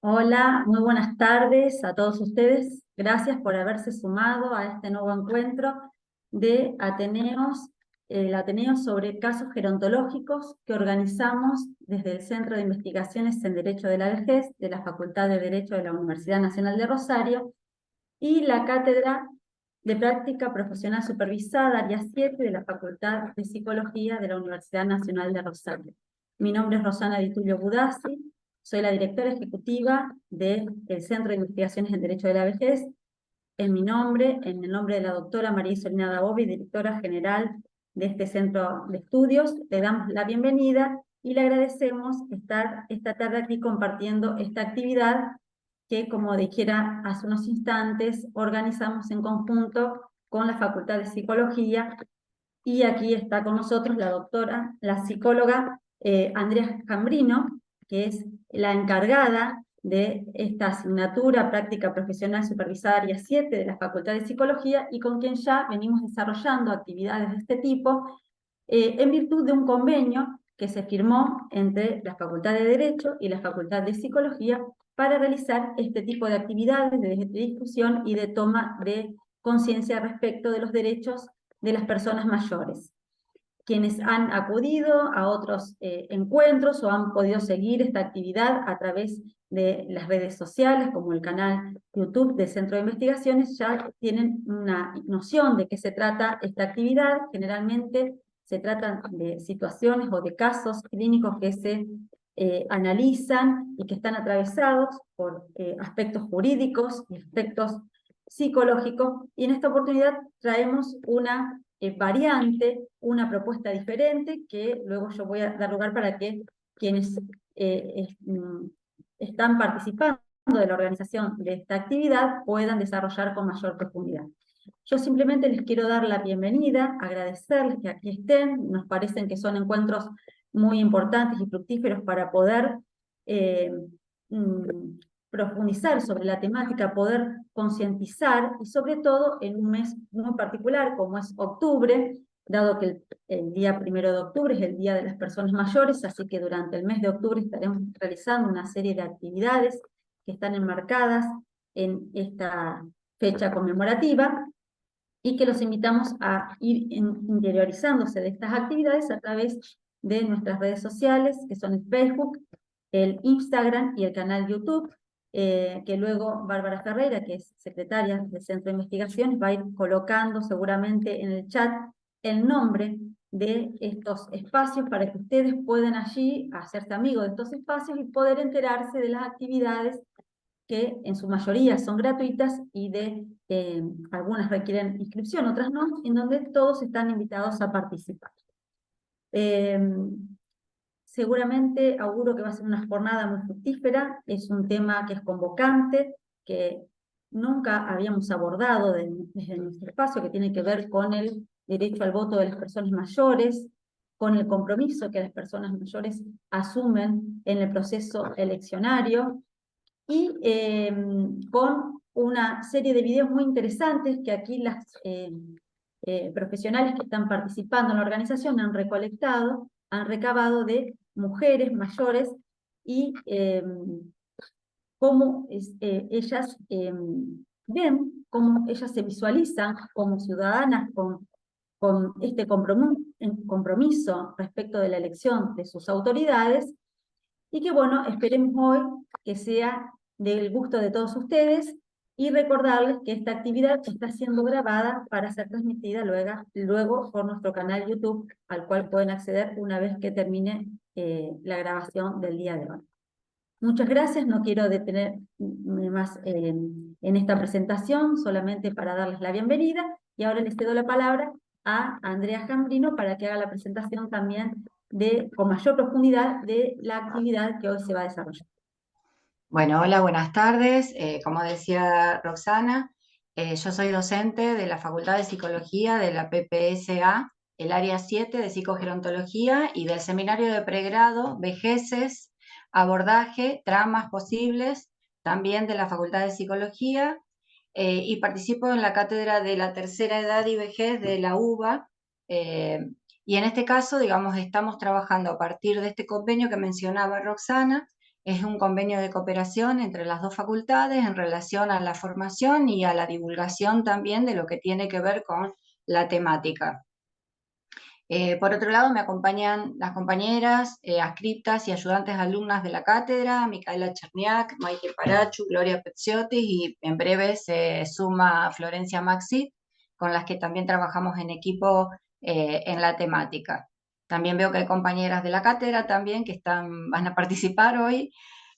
Hola, muy buenas tardes a todos ustedes. Gracias por haberse sumado a este nuevo encuentro de Ateneos, el Ateneo sobre casos gerontológicos que organizamos desde el Centro de Investigaciones en Derecho de la Vejez de la Facultad de Derecho de la Universidad Nacional de Rosario y la Cátedra de Práctica Profesional Supervisada, área 7 de la Facultad de Psicología de la Universidad Nacional de Rosario. Mi nombre es Rosana Di Tullio Budassi, soy la directora ejecutiva del Centro de Investigaciones en Derecho de la Vejez. En el nombre de la doctora María Isolina Dabovi, directora general de este centro de estudios, le damos la bienvenida y le agradecemos estar esta tarde aquí compartiendo esta actividad que, como dijera hace unos instantes, organizamos en conjunto con la Facultad de Psicología. Y aquí está con nosotros la doctora, la psicóloga Andrea Jambrino, que es la encargada de esta asignatura Práctica Profesional Supervisada Área 7 de la Facultad de Psicología y con quien ya venimos desarrollando actividades de este tipo en virtud de un convenio que se firmó entre la Facultad de Derecho y la Facultad de Psicología para realizar este tipo de actividades de discusión y de toma de conciencia respecto de los derechos de las personas mayores. Quienes han acudido a otros encuentros o han podido seguir esta actividad a través de las redes sociales, como el canal YouTube del Centro de Investigaciones, ya tienen una noción de qué se trata esta actividad. Generalmente se trata de situaciones o de casos clínicos que se analizan y que están atravesados por aspectos jurídicos y aspectos psicológicos, y en esta oportunidad traemos una variante, una propuesta diferente, que luego yo voy a dar lugar para que quienes están participando de la organización de esta actividad puedan desarrollar con mayor profundidad. Yo simplemente les quiero dar la bienvenida, agradecerles que aquí estén. Nos parecen que son encuentros muy importantes y fructíferos para poder eh, mm, profundizar sobre la temática, poder concientizar, y sobre todo en un mes muy particular como es octubre, dado que el día 1 de octubre es el Día de las Personas Mayores, así que durante el mes de octubre estaremos realizando una serie de actividades que están enmarcadas en esta fecha conmemorativa, y que los invitamos a ir interiorizándose de estas actividades a través de nuestras redes sociales, que son el Facebook, el Instagram y el canal YouTube, que luego Bárbara Ferreira, que es secretaria del Centro de Investigaciones, va a ir colocando seguramente en el chat el nombre de estos espacios para que ustedes puedan allí hacerse amigos de estos espacios y poder enterarse de las actividades que en su mayoría son gratuitas y algunas requieren inscripción, otras no, en donde todos están invitados a participar. Eh, Seguramente auguro que va a ser una jornada muy fructífera. Es un tema que es convocante, que nunca habíamos abordado desde nuestro espacio, que tiene que ver con el derecho al voto de las personas mayores, con el compromiso que las personas mayores asumen en el proceso eleccionario, y con una serie de videos muy interesantes que aquí las profesionales que están participando en la organización han recolectado, han recabado de mujeres mayores, y cómo ellas ven, cómo ellas se visualizan como ciudadanas con este compromiso respecto de la elección de sus autoridades, y que bueno, esperemos hoy que sea del gusto de todos ustedes, y recordarles que esta actividad está siendo grabada para ser transmitida luego por nuestro canal YouTube, al cual pueden acceder una vez que termine la grabación del día de hoy. Muchas gracias, no quiero detenerme más en esta presentación, solamente para darles la bienvenida, y ahora les cedo la palabra a Andrea Jambrino para que haga la presentación también con mayor profundidad de la actividad que hoy se va a desarrollar. Bueno, hola, buenas tardes. Como decía Roxana, yo soy docente de la Facultad de Psicología de la PPSA, el área 7 de psicogerontología, y del seminario de pregrado Vejeces, Abordaje, Tramas Posibles, también de la Facultad de Psicología, y participo en la cátedra de la tercera edad y vejez de la UBA. Y en este caso, digamos, estamos trabajando a partir de este convenio que mencionaba Roxana, Es un convenio de cooperación entre las dos facultades en relación a la formación y a la divulgación también de lo que tiene que ver con la temática. Por otro lado, me acompañan las compañeras, adscriptas y ayudantes alumnas de la cátedra, Micaela Cherniak, Maite Parachu, Gloria Pezziotti, y en breve se suma Florencia Maxi, con las que también trabajamos en equipo en la temática. También veo que hay compañeras de la cátedra también que van a participar hoy.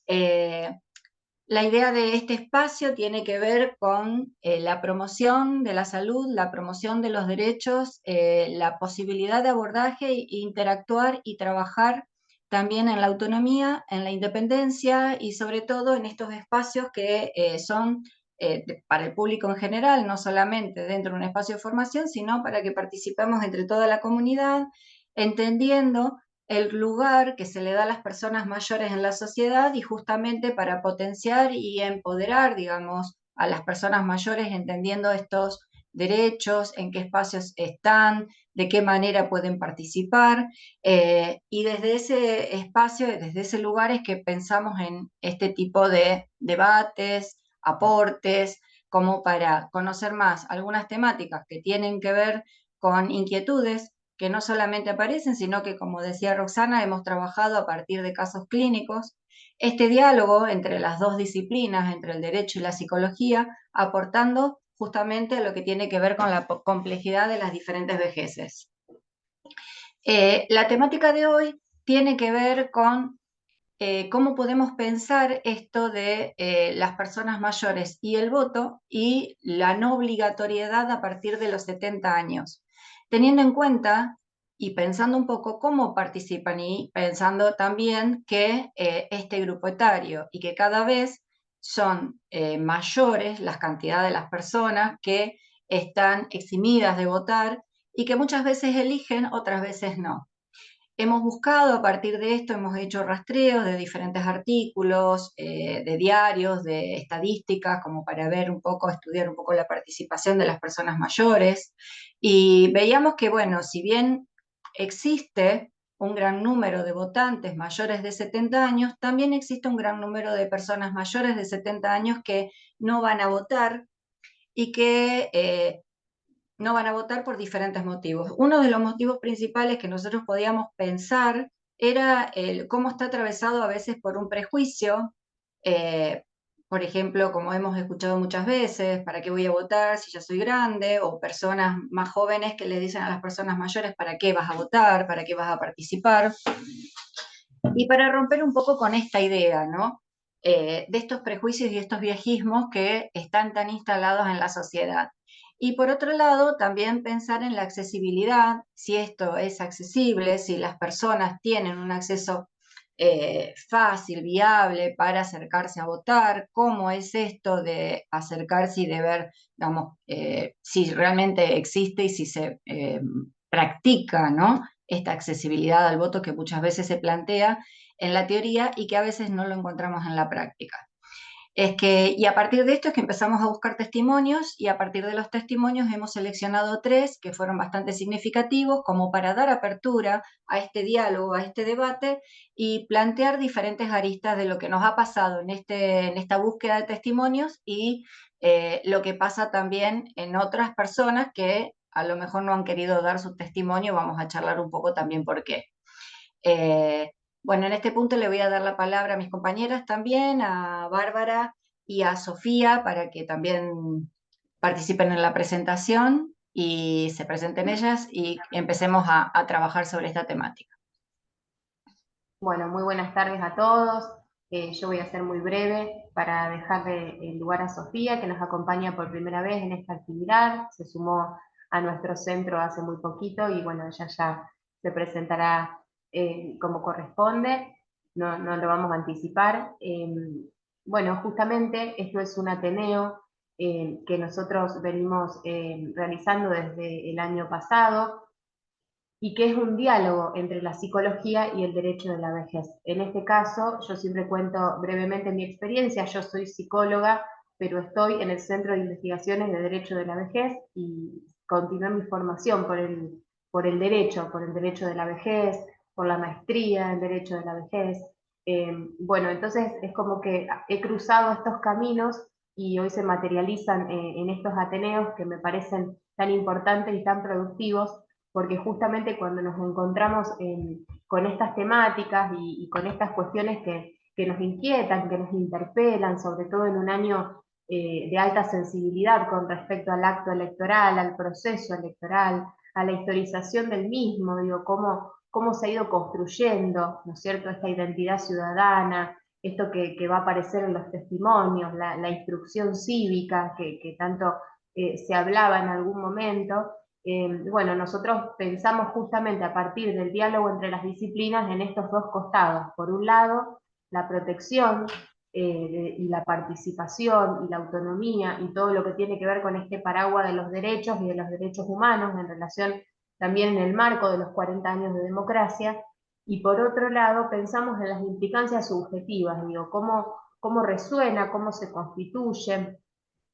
La idea de este espacio tiene que ver con la promoción de la salud, la promoción de los derechos, la posibilidad de abordaje e interactuar y trabajar también en la autonomía, en la independencia y sobre todo en estos espacios que son para el público en general, no solamente dentro de un espacio de formación, sino para que participemos entre toda la comunidad, entendiendo el lugar que se le da a las personas mayores en la sociedad y justamente para potenciar y empoderar, digamos, a las personas mayores entendiendo estos derechos, en qué espacios están, de qué manera pueden participar, y desde ese espacio, desde ese lugar es que pensamos en este tipo de debates, aportes, como para conocer más algunas temáticas que tienen que ver con inquietudes que no solamente aparecen, sino que, como decía Roxana, hemos trabajado a partir de casos clínicos. Este diálogo entre las dos disciplinas, entre el derecho y la psicología, aportando justamente lo que tiene que ver con la complejidad de las diferentes vejeces. La temática de hoy tiene que ver con cómo podemos pensar esto de las personas mayores y el voto y la no obligatoriedad a partir de los 70 años, teniendo en cuenta y pensando un poco cómo participan y pensando también que este grupo etario y que cada vez son mayores las cantidades de las personas que están eximidas de votar y que muchas veces eligen, otras veces no. Hemos buscado a partir de esto, hemos hecho rastreos de diferentes artículos, de diarios, de estadísticas, como para ver un poco, estudiar un poco la participación de las personas mayores. Y veíamos que, bueno, si bien existe un gran número de votantes mayores de 70 años, también existe un gran número de personas mayores de 70 años que no van a votar y que no van a votar por diferentes motivos. Uno de los motivos principales que nosotros podíamos pensar era cómo está atravesado a veces por un prejuicio, eh, por ejemplo, como hemos escuchado muchas veces, ¿para qué voy a votar si ya soy grande? O personas más jóvenes que le dicen a las personas mayores, ¿para qué vas a votar? ¿Para qué vas a participar? Y para romper un poco con esta idea, ¿no? De estos prejuicios y estos viejismos que están tan instalados en la sociedad. Y por otro lado, también pensar en la accesibilidad, si esto es accesible, si las personas tienen un acceso fácil, viable para acercarse a votar, cómo es esto de acercarse y de ver, digamos, si realmente existe y si se practica, ¿no? Esta accesibilidad al voto que muchas veces se plantea en la teoría y que a veces no lo encontramos en la práctica. Y a partir de esto es que empezamos a buscar testimonios y a partir de los testimonios hemos seleccionado 3 que fueron bastante significativos como para dar apertura a este diálogo, a este debate y plantear diferentes aristas de lo que nos ha pasado en esta búsqueda de testimonios y lo que pasa también en otras personas que a lo mejor no han querido dar su testimonio. Vamos a charlar un poco también por qué. Bueno, en este punto le voy a dar la palabra a mis compañeras también, a Bárbara y a Sofía, para que también participen en la presentación y se presenten ellas y empecemos a trabajar sobre esta temática. Bueno, muy buenas tardes a todos. Yo voy a ser muy breve para dejarle el lugar a Sofía, que nos acompaña por primera vez en esta actividad. Se sumó a nuestro centro hace muy poquito y bueno, ella ya se presentará como corresponde. No lo vamos a anticipar. Bueno, justamente esto es un Ateneo que nosotros venimos realizando desde el año pasado y que es un diálogo entre la psicología y el derecho de la vejez. En este caso, yo siempre cuento brevemente mi experiencia. Yo soy psicóloga, pero estoy en el Centro de Investigaciones de Derecho de la Vejez y continué mi formación por el derecho de la vejez, por la maestría en Derecho de la Vejez. Bueno, entonces es como que he cruzado estos caminos y hoy se materializan en estos ateneos que me parecen tan importantes y tan productivos, porque justamente cuando nos encontramos con estas temáticas y con estas cuestiones que nos inquietan, que nos interpelan, sobre todo en un año de alta sensibilidad con respecto al acto electoral, al proceso electoral, a la historización del mismo, digo, cómo se ha ido construyendo, ¿no es cierto?, esta identidad ciudadana, esto que va a aparecer en los testimonios, la instrucción cívica que tanto se hablaba en algún momento. Bueno, nosotros pensamos justamente a partir del diálogo entre las disciplinas en estos dos costados. Por un lado, la protección y la participación y la autonomía y todo lo que tiene que ver con este paraguas de los derechos y de los derechos humanos en relación también en el marco de los 40 años de democracia, y por otro lado pensamos en las implicancias subjetivas, digo, cómo resuena, cómo se constituye.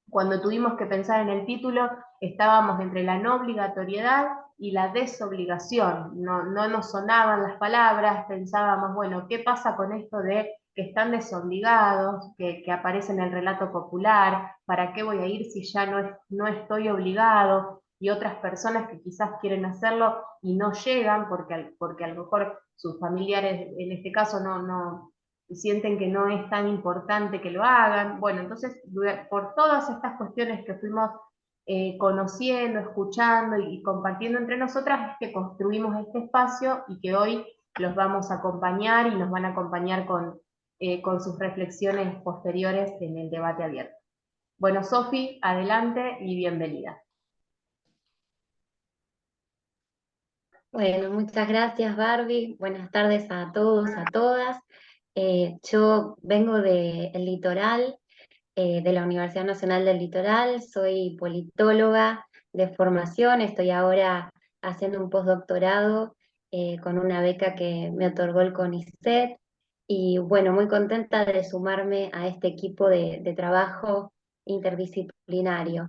Cuando tuvimos que pensar en el título, estábamos entre la no obligatoriedad y la desobligación. No nos sonaban las palabras, pensábamos, bueno, ¿qué pasa con esto de que están desobligados, que aparece en el relato popular? ¿Para qué voy a ir si ya no estoy obligado? Y otras personas que quizás quieren hacerlo y no llegan porque a lo mejor sus familiares, en este caso, no sienten que no es tan importante que lo hagan. Bueno, entonces, por todas estas cuestiones que fuimos conociendo, escuchando y compartiendo entre nosotras, es que construimos este espacio y que hoy los vamos a acompañar y nos van a acompañar con sus reflexiones posteriores en el debate abierto. Bueno, Sofi, adelante y bienvenida. Bueno, muchas gracias, Barbie. Buenas tardes a todos, a todas. Yo vengo del Litoral, de la Universidad Nacional del Litoral, soy politóloga de formación, estoy ahora haciendo un postdoctorado con una beca que me otorgó el CONICET, y bueno, muy contenta de sumarme a este equipo de trabajo interdisciplinario.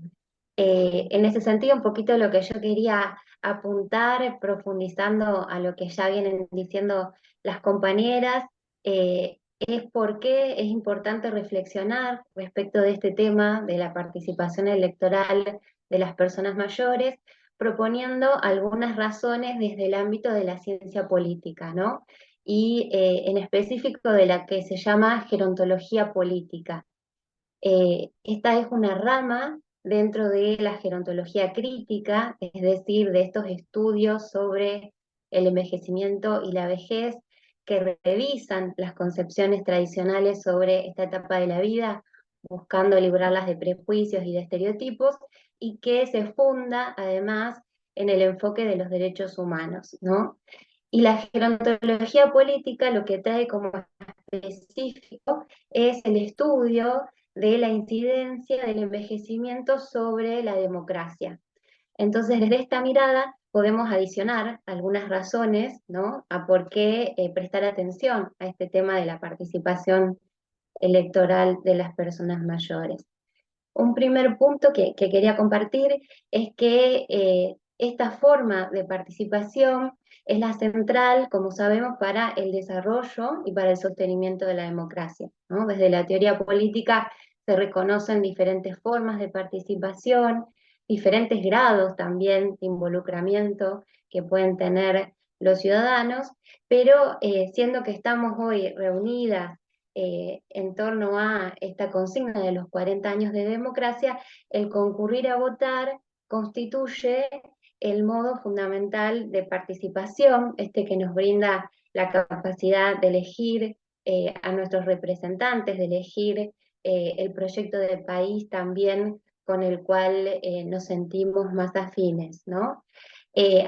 En ese sentido, un poquito lo que yo quería apuntar, profundizando a lo que ya vienen diciendo las compañeras, es por qué es importante reflexionar respecto de este tema de la participación electoral de las personas mayores, proponiendo algunas razones desde el ámbito de la ciencia política, ¿no? Y en específico de la que se llama gerontología política. Esta es una rama dentro de la gerontología crítica, es decir, de estos estudios sobre el envejecimiento y la vejez, que revisan las concepciones tradicionales sobre esta etapa de la vida, buscando librarlas de prejuicios y de estereotipos, y que se funda además en el enfoque de los derechos humanos, ¿no? Y la gerontología política lo que trae como específico es el estudio de la incidencia del envejecimiento sobre la democracia. Entonces, desde esta mirada podemos adicionar algunas razones, ¿no?, a por qué prestar atención a este tema de la participación electoral de las personas mayores. Un primer punto que quería compartir es que esta forma de participación es la central, como sabemos, para el desarrollo y para el sostenimiento de la democracia, ¿no? Desde la teoría política se reconocen diferentes formas de participación, diferentes grados también de involucramiento que pueden tener los ciudadanos, pero siendo que estamos hoy reunidas en torno a esta consigna de los 40 años de democracia, el concurrir a votar constituye el modo fundamental de participación, este que nos brinda la capacidad de elegir a nuestros representantes, de elegir el proyecto de país también con el cual nos sentimos más afines, ¿no?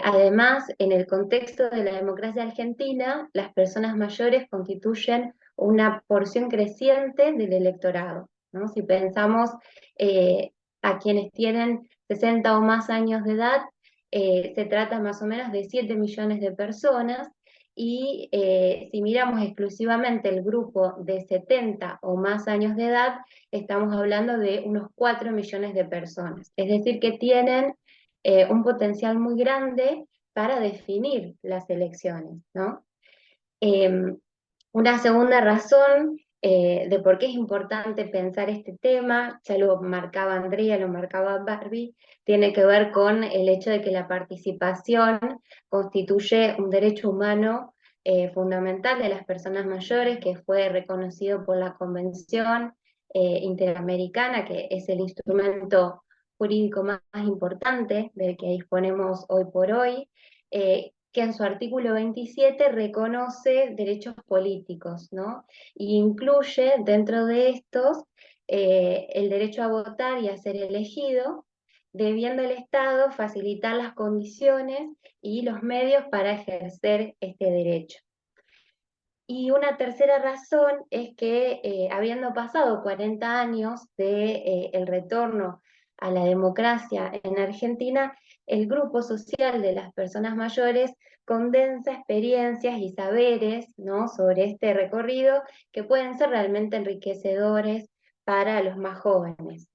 Además, en el contexto de la democracia argentina, las personas mayores constituyen una porción creciente del electorado, ¿no? Si pensamos a quienes tienen 60 o más años de edad, se trata más o menos de 7 millones de personas, y si miramos exclusivamente el grupo de 70 o más años de edad, estamos hablando de unos 4 millones de personas. Es decir, que tienen un potencial muy grande para definir las elecciones, ¿no? Una segunda razón de por qué es importante pensar este tema, ya lo marcaba Andrea, lo marcaba Barbie, tiene que ver con el hecho de que la participación constituye un derecho humano fundamental de las personas mayores, que fue reconocido por la Convención Interamericana, que es el instrumento jurídico más importante del que disponemos hoy por hoy, que en su artículo 27 reconoce derechos políticos, ¿no? Y incluye dentro de estos el derecho a votar y a ser elegido, debiendo el Estado facilitar las condiciones y los medios para ejercer este derecho. Y una tercera razón es que habiendo pasado 40 años de el retorno a la democracia en Argentina, el grupo social de las personas mayores condensa experiencias y saberes, ¿no?, sobre este recorrido que pueden ser realmente enriquecedores para los más jóvenes.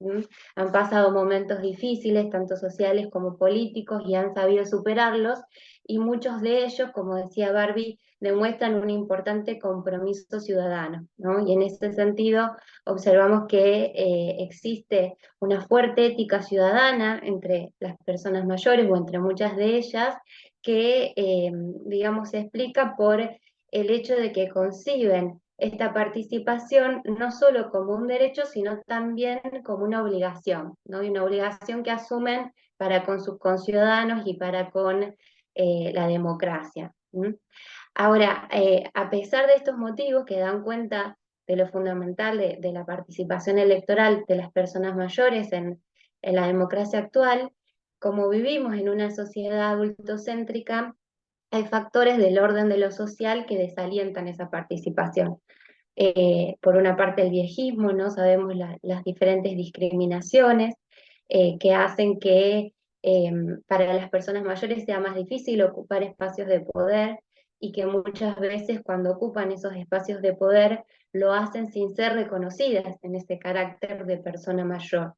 Han pasado momentos difíciles, tanto sociales como políticos, y han sabido superarlos, y muchos de ellos, como decía Barbie, demuestran un importante compromiso ciudadano, ¿no? Y en ese sentido observamos que existe una fuerte ética ciudadana entre las personas mayores, o entre muchas de ellas, que, digamos, se explica por el hecho de que conciben esta participación no solo como un derecho, sino también como una obligación, ¿no? Y una obligación que asumen para con sus conciudadanos y para con la democracia. Ahora, a pesar de estos motivos que dan cuenta de lo fundamental de la participación electoral de las personas mayores en la democracia actual, como vivimos en una sociedad adultocéntrica, hay factores del orden de lo social que desalientan esa participación. Por una parte el viejismo, ¿no? Sabemos las diferentes discriminaciones que hacen que para las personas mayores sea más difícil ocupar espacios de poder, y que muchas veces cuando ocupan esos espacios de poder lo hacen sin ser reconocidas en ese carácter de persona mayor.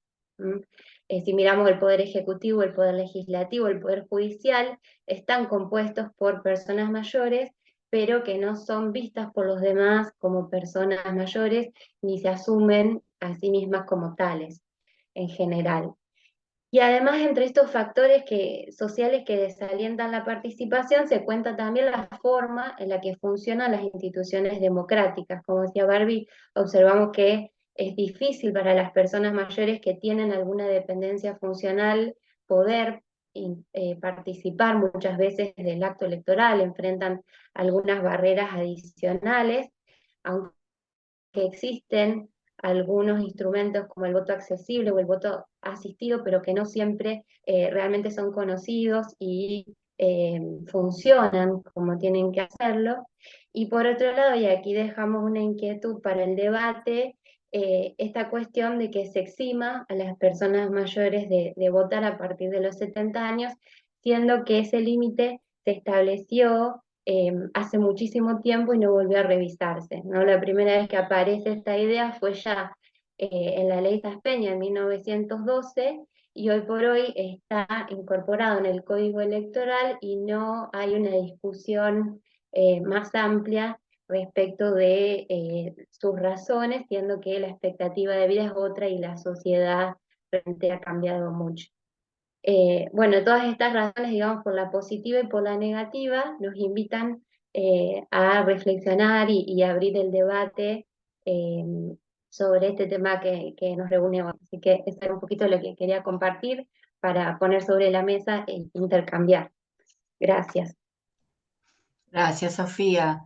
Si miramos el poder ejecutivo, el poder legislativo, el poder judicial, están compuestos por personas mayores, pero que no son vistas por los demás como personas mayores, ni se asumen a sí mismas como tales en general. Y además, entre estos factores sociales que desalientan la participación, se cuenta también la forma en la que funcionan las instituciones democráticas. Como decía Barbie, observamos que es difícil para las personas mayores que tienen alguna dependencia funcional poder participar muchas veces del acto electoral, enfrentan algunas barreras adicionales, aunque existen algunos instrumentos como el voto accesible o el voto asistido, pero que no siempre realmente son conocidos y funcionan como tienen que hacerlo. Y por otro lado, y aquí dejamos una inquietud para el debate, esta cuestión de que se exima a las personas mayores de votar a partir de los 70 años, siendo que ese límite se estableció hace muchísimo tiempo y no volvió a revisarse, ¿no? La primera vez que aparece esta idea fue ya en la ley Saspeña en 1912, y hoy por hoy está incorporado en el Código Electoral y no hay una discusión más amplia respecto de sus razones, siendo que la expectativa de vida es otra y la sociedad realmente ha cambiado mucho. Bueno, todas estas razones, digamos, por la positiva y por la negativa, nos invitan a reflexionar y abrir el debate eh, sobre este tema que nos reúne hoy. Así que eso era un poquito lo que quería compartir para poner sobre la mesa e intercambiar. Gracias. Gracias, Sofía.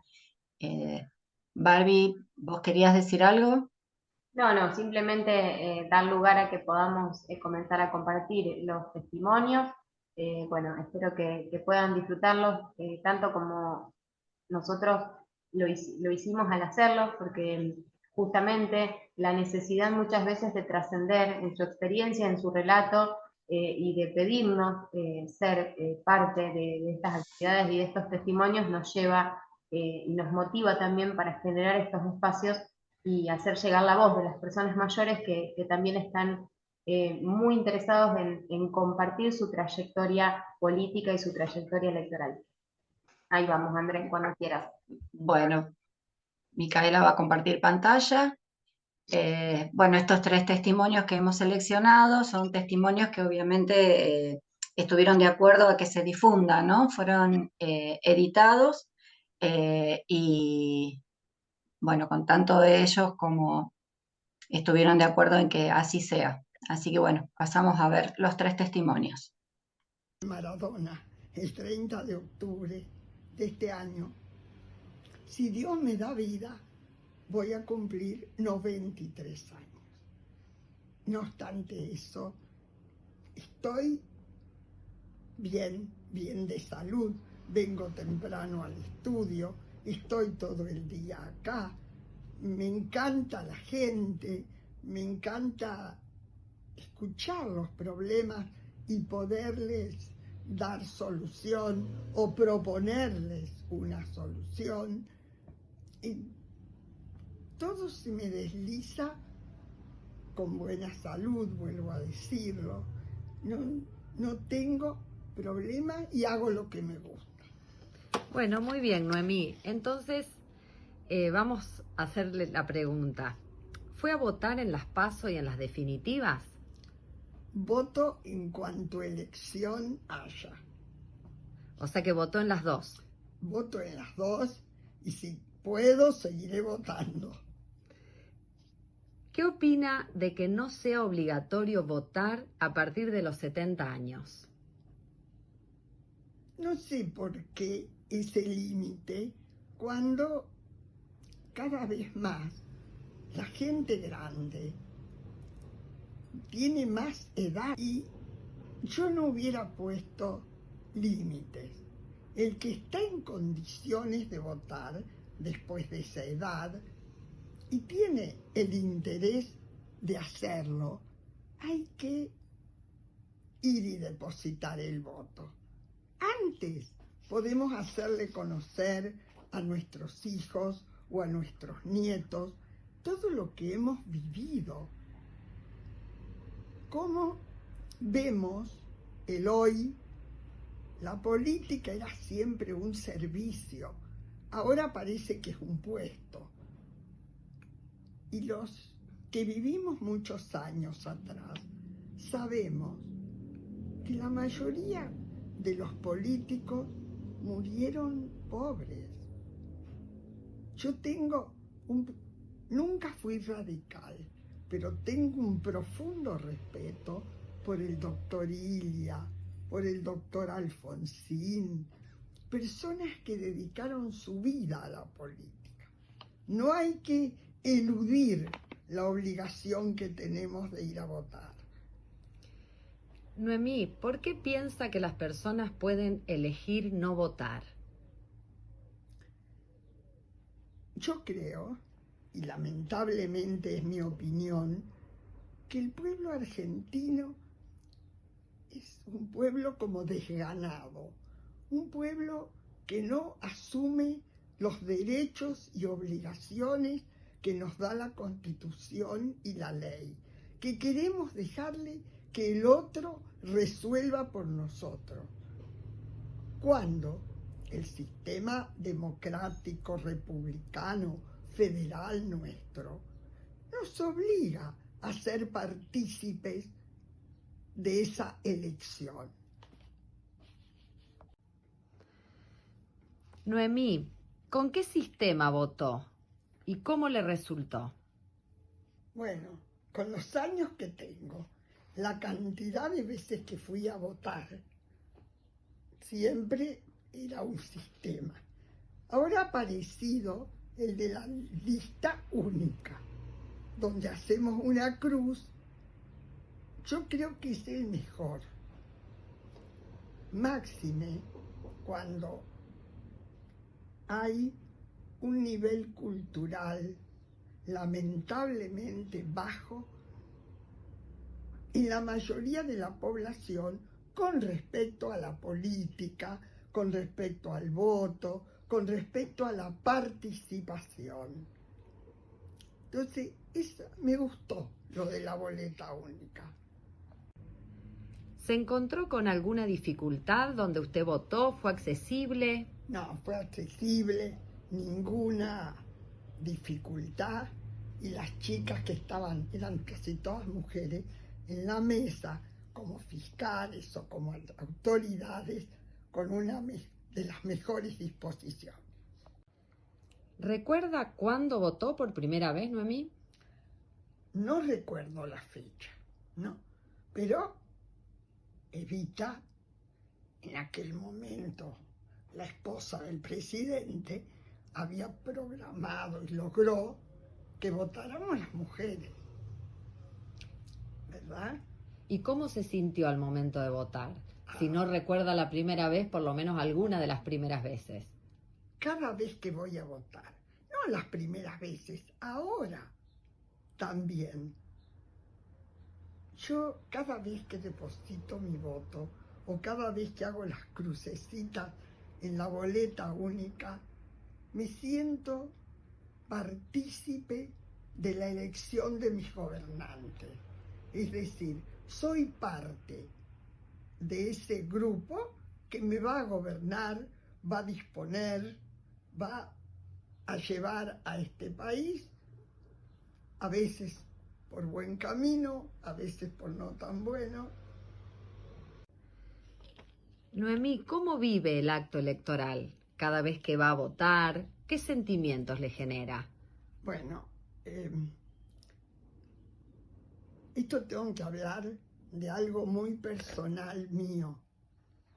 Barbie, ¿vos querías decir algo? No, simplemente dar lugar a que podamos comenzar a compartir los testimonios. Bueno, espero que puedan disfrutarlos tanto como nosotros lo hicimos al hacerlo, porque justamente la necesidad muchas veces de trascender en su experiencia, en su relato, y de pedirnos ser parte de estas actividades y de estos testimonios nos lleva y nos motiva también para generar estos espacios y hacer llegar la voz de las personas mayores que también están muy interesados en compartir su trayectoria política y su trayectoria electoral. Ahí vamos, Andrés, cuando quieras. Bueno, Micaela va a compartir pantalla. Bueno, estos 3 testimonios que hemos seleccionado son testimonios que obviamente estuvieron de acuerdo a que se difunda, ¿no? Fueron editados y, bueno, con tanto de ellos como estuvieron de acuerdo en que así sea. Así que, bueno, pasamos a ver los 3 testimonios. Maradona, el 30 de octubre de este año. Si Dios me da vida, voy a cumplir 93 años. No obstante eso, estoy bien de salud. Vengo temprano al estudio, estoy todo el día acá. Me encanta la gente, me encanta escuchar los problemas y poderles dar solución o proponerles una solución. Y todo se me desliza con buena salud, vuelvo a decirlo. No tengo problema y hago lo que me gusta. Bueno, muy bien, Noemí. Entonces, vamos a hacerle la pregunta. ¿Fue a votar en las PASO y en las definitivas? Voto en cuanto elección haya. O sea que votó en las 2. Voto en las 2 y si puedo seguiré votando. ¿Qué opina de que no sea obligatorio votar a partir de los 70 años? No sé por qué ese límite cuando cada vez más la gente grande tiene más edad y yo no hubiera puesto límites. El que está en condiciones de votar después de esa edad y tiene el interés de hacerlo, hay que ir y depositar el voto. Antes podemos hacerle conocer a nuestros hijos o a nuestros nietos todo lo que hemos vivido. Cómo vemos el hoy. La política era siempre un servicio, ahora parece que es un puesto. Y los que vivimos muchos años atrás sabemos que la mayoría de los políticos murieron pobres. Yo nunca fui radical, pero tengo un profundo respeto por el doctor Ilia, por el doctor Alfonsín, personas que dedicaron su vida a la política. No hay que eludir la obligación que tenemos de ir a votar. Noemí, ¿por qué piensa que las personas pueden elegir no votar? Yo creo, y lamentablemente es mi opinión, que el pueblo argentino es un pueblo como desganado, un pueblo que no asume los derechos y obligaciones que nos da la Constitución y la ley, que queremos dejarle que el otro resuelva por nosotros. Cuando el sistema democrático, republicano, federal nuestro nos obliga a ser partícipes de esa elección. Noemí, ¿con qué sistema votó y cómo le resultó? Bueno, con los años que tengo, la cantidad de veces que fui a votar, siempre era un sistema. Ahora ha aparecido el de la lista única, donde hacemos una cruz. Yo creo que es el mejor. Máxime cuando hay un nivel cultural lamentablemente bajo en la mayoría de la población con respecto a la política, con respecto al voto, con respecto a la participación. Entonces, me gustó lo de la boleta única. ¿Se encontró con alguna dificultad donde usted votó? ¿Fue accesible? No, fue accesible, ninguna dificultad, y las chicas que estaban, eran casi todas mujeres, en la mesa como fiscales o como autoridades con una de las mejores disposiciones. ¿Recuerda cuándo votó por primera vez, Noemí? No recuerdo la fecha, no, pero Evita, en aquel momento la esposa del presidente, había programado y logró que votáramos las mujeres, ¿verdad? ¿Y cómo se sintió al momento de votar? Si no recuerda la primera vez, por lo menos alguna de las primeras veces. Cada vez que voy a votar, no las primeras veces, ahora también. Yo cada vez que deposito mi voto o cada vez que hago las crucecitas en la boleta única, me siento partícipe de la elección de mis gobernantes. Es decir, soy parte de ese grupo que me va a gobernar, va a disponer, va a llevar a este país, a veces por buen camino, a veces por no tan bueno. Noemí, ¿cómo vive el acto electoral? Cada vez que va a votar, ¿qué sentimientos le genera? Bueno, esto tengo que hablar de algo muy personal mío.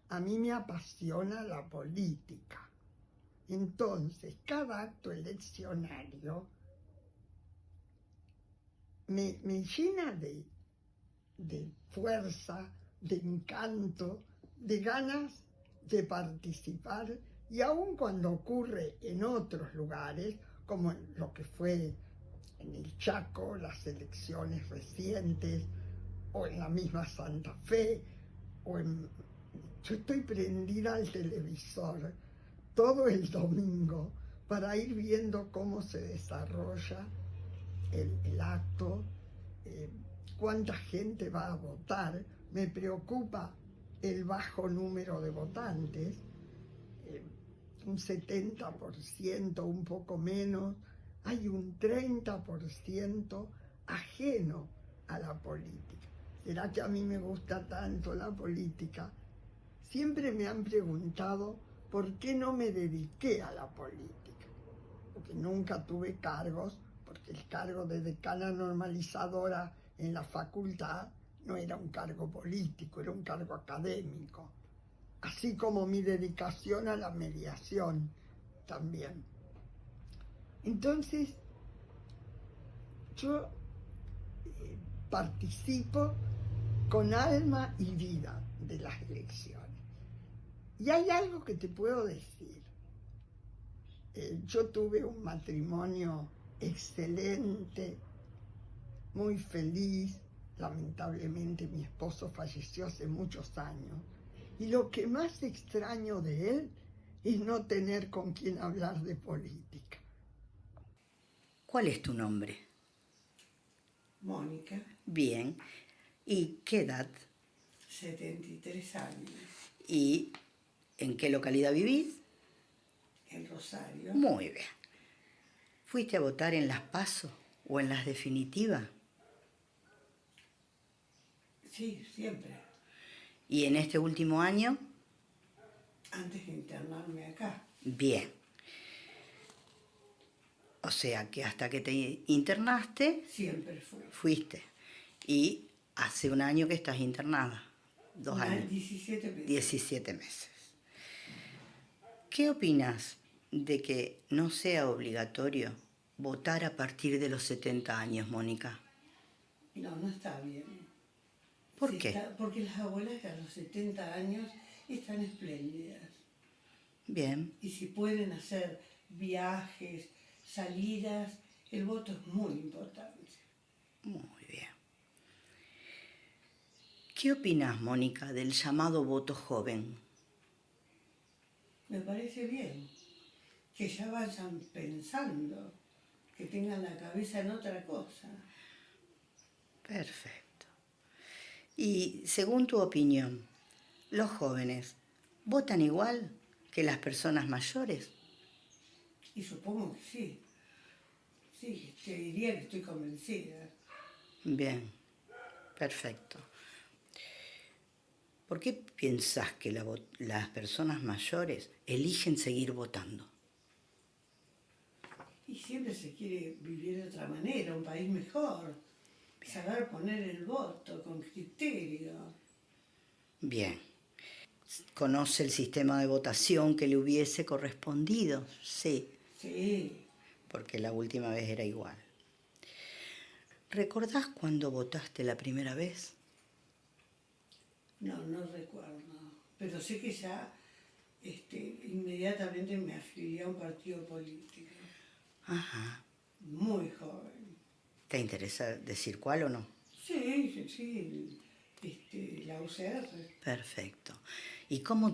A mí me apasiona la política. Entonces, cada acto eleccionario me llena de fuerza, de encanto, de ganas de participar, y aun cuando ocurre en otros lugares, como lo que fue en el Chaco, las elecciones recientes, o en la misma Santa Fe, yo estoy prendida al televisor todo el domingo para ir viendo cómo se desarrolla el acto, cuánta gente va a votar. Me preocupa el bajo número de votantes, un 70%, un poco menos. Hay un 30% ajeno a la política. ¿Será que a mí me gusta tanto la política? Siempre me han preguntado por qué no me dediqué a la política, porque nunca tuve cargos, porque el cargo de decana normalizadora en la facultad no era un cargo político, era un cargo académico, así como mi dedicación a la mediación también. Entonces, yo participo con alma y vida de las elecciones. Y hay algo que te puedo decir. Yo tuve un matrimonio excelente, muy feliz. Lamentablemente mi esposo falleció hace muchos años. Y lo que más extraño de él es no tener con quien hablar de política. ¿Cuál es tu nombre? Mónica, Bien. ¿Y qué edad? 73 años, ¿Y en qué localidad vivís? en Rosario. Muy bien. ¿Fuiste a votar en las PASO o en las definitivas? Sí, siempre. ¿Y en este último año? Antes de internarme acá. Bien. O sea que hasta que te internaste, Siempre fui. fuiste. Y hace un año que estás internada. 2 años. 17 meses. 17 meses. ¿Qué opinas de que no sea obligatorio votar a partir de los 70 años, Mónica? No, no está bien. ¿Por qué? Porque las abuelas a los 70 años están espléndidas. Bien. Y si pueden hacer viajes, salidas, el voto es muy importante. Muy bien. ¿Qué opinas, Mónica, del llamado voto joven? Me parece bien que ya vayan pensando, que tengan la cabeza en otra cosa. Perfecto. Y según tu opinión, ¿los jóvenes votan igual que las personas mayores? Y supongo que sí, Sí, te diría que estoy convencida. Bien, perfecto. ¿Por qué piensas que las personas mayores eligen seguir votando? Y siempre se quiere vivir de otra manera, un país mejor. Saber poner el voto con criterio. Bien. ¿Conoce el sistema de votación que le hubiese correspondido? Sí, Sí, porque la última vez era igual. ¿Recordás cuándo votaste la primera vez? no recuerdo. Pero sé que ya inmediatamente me afilié a un partido político. Ajá. Muy joven. ¿Te interesa decir cuál o no? Sí, la UCR. Perfecto. ¿Y cómo,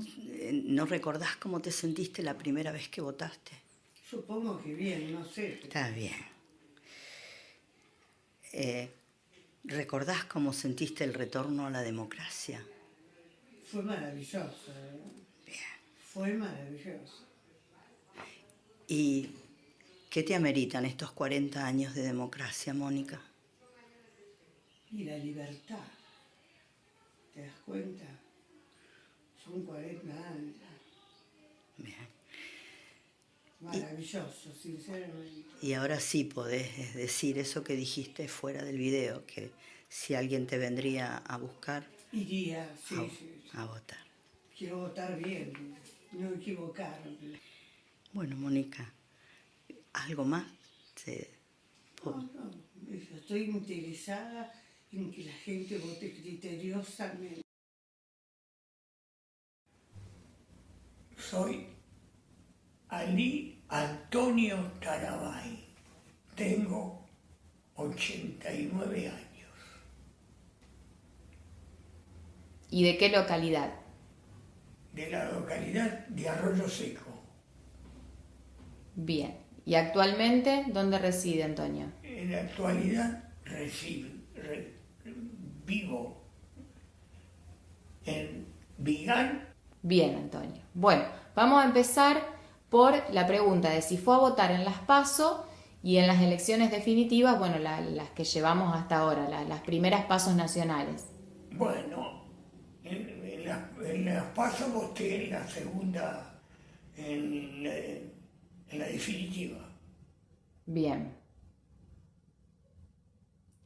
no recordás cómo te sentiste la primera vez que votaste? Supongo que bien, no sé. Está bien. ¿Recordás cómo sentiste el retorno a la democracia? Fue maravilloso. Bien. Fue maravilloso. ¿Y qué te ameritan estos 40 años de democracia, Mónica? Y la libertad. ¿Te das cuenta? Son 40 años. Bien. Maravilloso, sinceramente. Y ahora sí podés decir eso que dijiste fuera del video, que si alguien te vendría a buscar, Iría, sí. a votar. Quiero votar bien, no equivocarme. Bueno, Mónica, ¿algo más? No, estoy interesada en que la gente vote criteriosamente. Soy Ali Antonio Tarabay. Tengo 89 años. ¿Y de qué localidad? De la localidad de Arroyo Seco. Bien. ¿Y actualmente dónde reside, Antonio? En la actualidad vivo en Vigán. Bien, Antonio. Bueno, vamos a empezar por la pregunta de si fue a votar en las PASO y en las elecciones definitivas, bueno, las que llevamos hasta ahora, las primeras PASO nacionales. Bueno, en las PASO voté en la segunda, en la definitiva. Bien.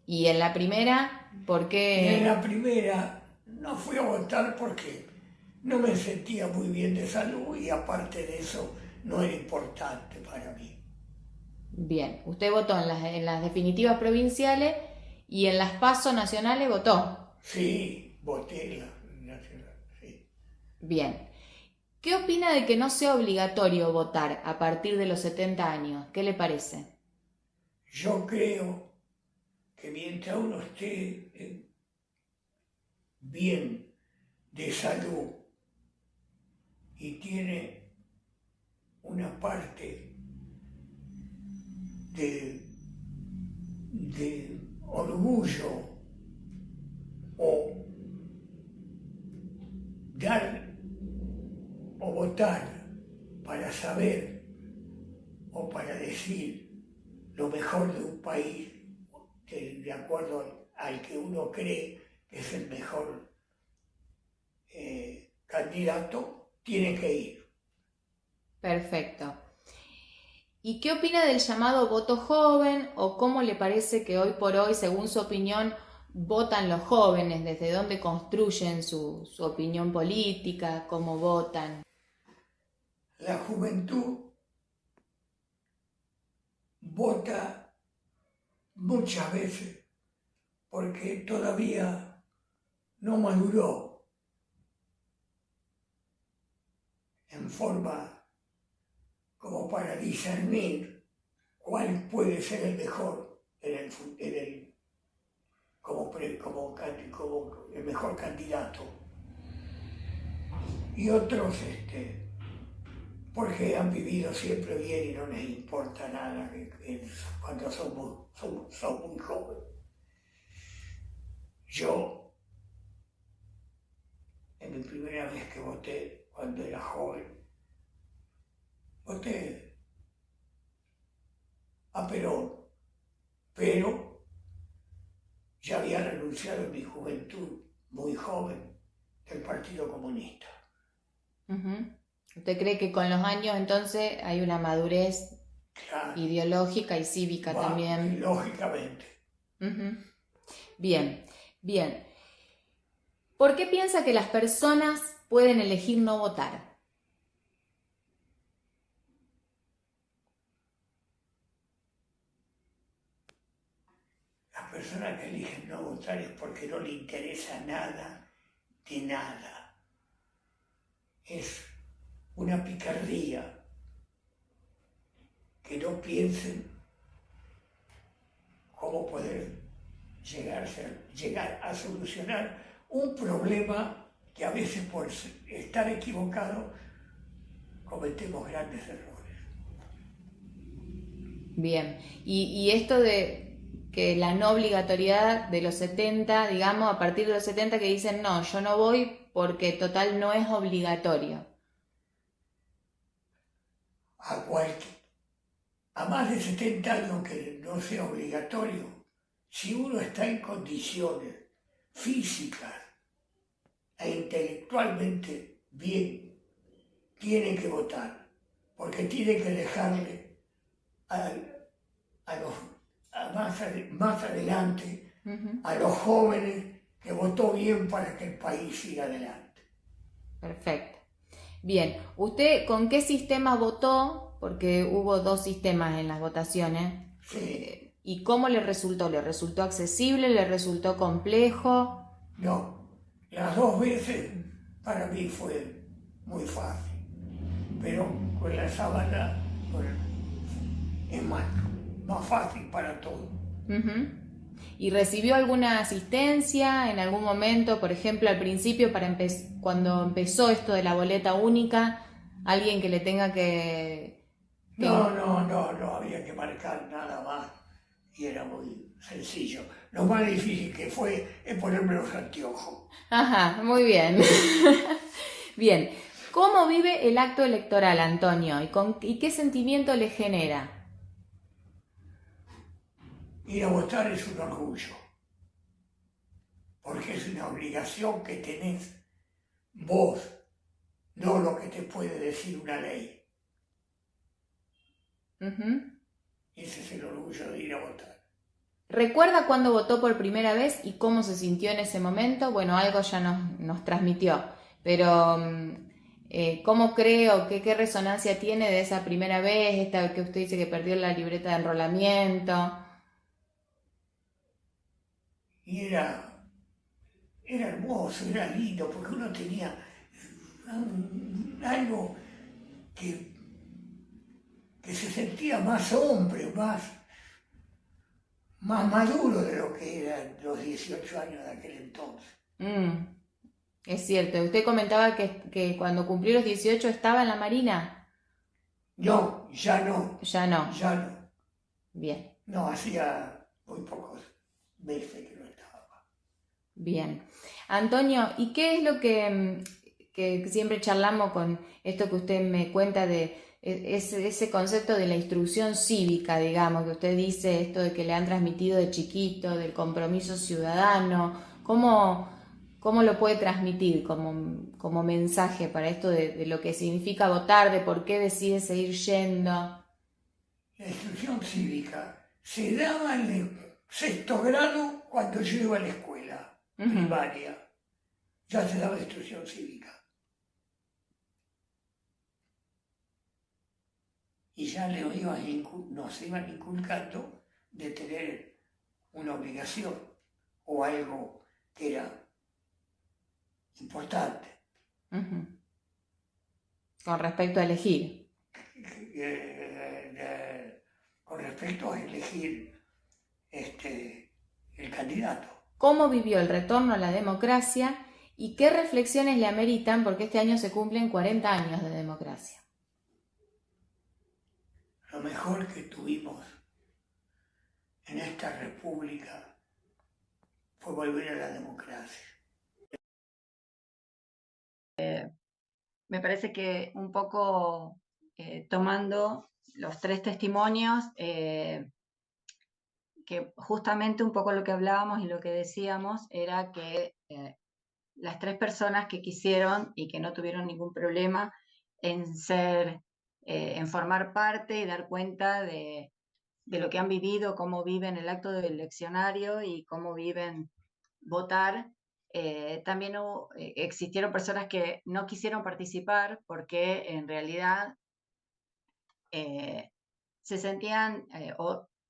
¿Y en la primera, por qué? Y en la primera no fui a votar porque no me sentía muy bien de salud y aparte de eso no era importante para mí. Bien, usted votó en las definitivas provinciales y en las PASO nacionales votó. Sí, voté en la nacional, sí. Bien. ¿Qué opina de que no sea obligatorio votar a partir de los 70 años? ¿Qué le parece? Yo creo que mientras uno esté bien de salud y tiene una parte de orgullo o dar o votar para saber o para decir lo mejor de un país de acuerdo al que uno cree que es el mejor candidato, tiene que ir. Perfecto. ¿Y qué opina del llamado voto joven o cómo le parece que hoy por hoy, según su opinión, votan los jóvenes? ¿Desde dónde construyen su opinión política? ¿Cómo votan? La juventud vota muchas veces porque todavía no maduró en forma como para discernir cuál puede ser el mejor como el mejor candidato. Y otros porque han vivido siempre bien y no les importa nada cuando son muy jóvenes. Yo, en mi primera vez que voté, cuando era joven, voté a Perón. pero ya había renunciado en mi juventud, muy joven, del Partido Comunista. ¿Usted cree que con los años entonces hay una madurez Claro, ideológica y cívica también? lógicamente. Bien, bien. ¿Por qué piensa que las personas pueden elegir no votar? Las personas que eligen no votar es porque no le interesa nada de nada. Es una picardía que no piensen cómo poder llegar a solucionar un problema que a veces por estar equivocado cometemos grandes errores. Bien, y esto de que la no obligatoriedad de los 70, digamos, a partir de los 70 que dicen, no, yo no voy porque total no es obligatorio. A más de 70 años que no sea obligatorio, si uno está en condiciones físicas e intelectualmente bien, tiene que votar, porque tiene que dejarle más adelante a los jóvenes que votó bien para que el país siga adelante. Perfecto. Bien, ¿usted con qué sistema votó? Porque hubo 2 sistemas en las votaciones. Sí. ¿Y cómo le resultó? ¿Le resultó accesible? ¿Le resultó complejo? No, las 2 veces para mí fue muy fácil, pero con la sábana es más fácil para todos. ¿Y recibió alguna asistencia en algún momento? Por ejemplo, al principio, cuando empezó esto de la boleta única, alguien que le tenga que... No había que marcar nada más y era muy sencillo. Lo más difícil que fue es ponerme los anteojos. Ajá, muy bien. Bien, ¿cómo vive el acto electoral, Antonio? ¿Y qué sentimiento le genera? Ir a votar es un orgullo, porque es una obligación que tenés vos, no lo que te puede decir una ley. Ese es el orgullo de ir a votar. ¿Recuerda cuándo votó por primera vez y cómo se sintió en ese momento? Bueno, algo ya nos transmitió, pero ¿cómo cree o qué resonancia tiene de esa primera vez, esta que usted dice que perdió la libreta de enrolamiento? Y era hermoso, era lindo, porque uno tenía algo que se sentía más hombre, más maduro de lo que eran los 18 años de aquel entonces. Es cierto. ¿Usted comentaba que cuando cumplió los 18 estaba en la Marina? No, ya no. Ya no. Ya no. Bien. No, hacía muy pocos meses que no estaba. Bien. Antonio, ¿y qué es lo que siempre charlamos con esto que usted me cuenta de ese concepto de la instrucción cívica, digamos, que usted dice esto de que le han transmitido de chiquito, del compromiso ciudadano? ¿Cómo lo puede transmitir como mensaje para esto de lo que significa votar, de por qué decide seguir yendo? La instrucción cívica se daba en el 6º grado cuando yo iba a la escuela primaria. Ya se daba instrucción cívica. Y ya nos iban inculcando de tener una obligación o algo que era importante. Con respecto a elegir. Con respecto a elegir el candidato. ¿Cómo vivió el retorno a la democracia y qué reflexiones le ameritan porque este año se cumplen 40 años de democracia? Lo mejor que tuvimos en esta república fue volver a la democracia. Me parece que un poco tomando los 3 testimonios, que justamente un poco lo que hablábamos y lo que decíamos era que las 3 personas que quisieron y que no tuvieron ningún problema en en formar parte y dar cuenta de lo que han vivido, cómo viven el acto del eleccionario y cómo viven votar. También existieron personas que no quisieron participar porque en realidad se sentían,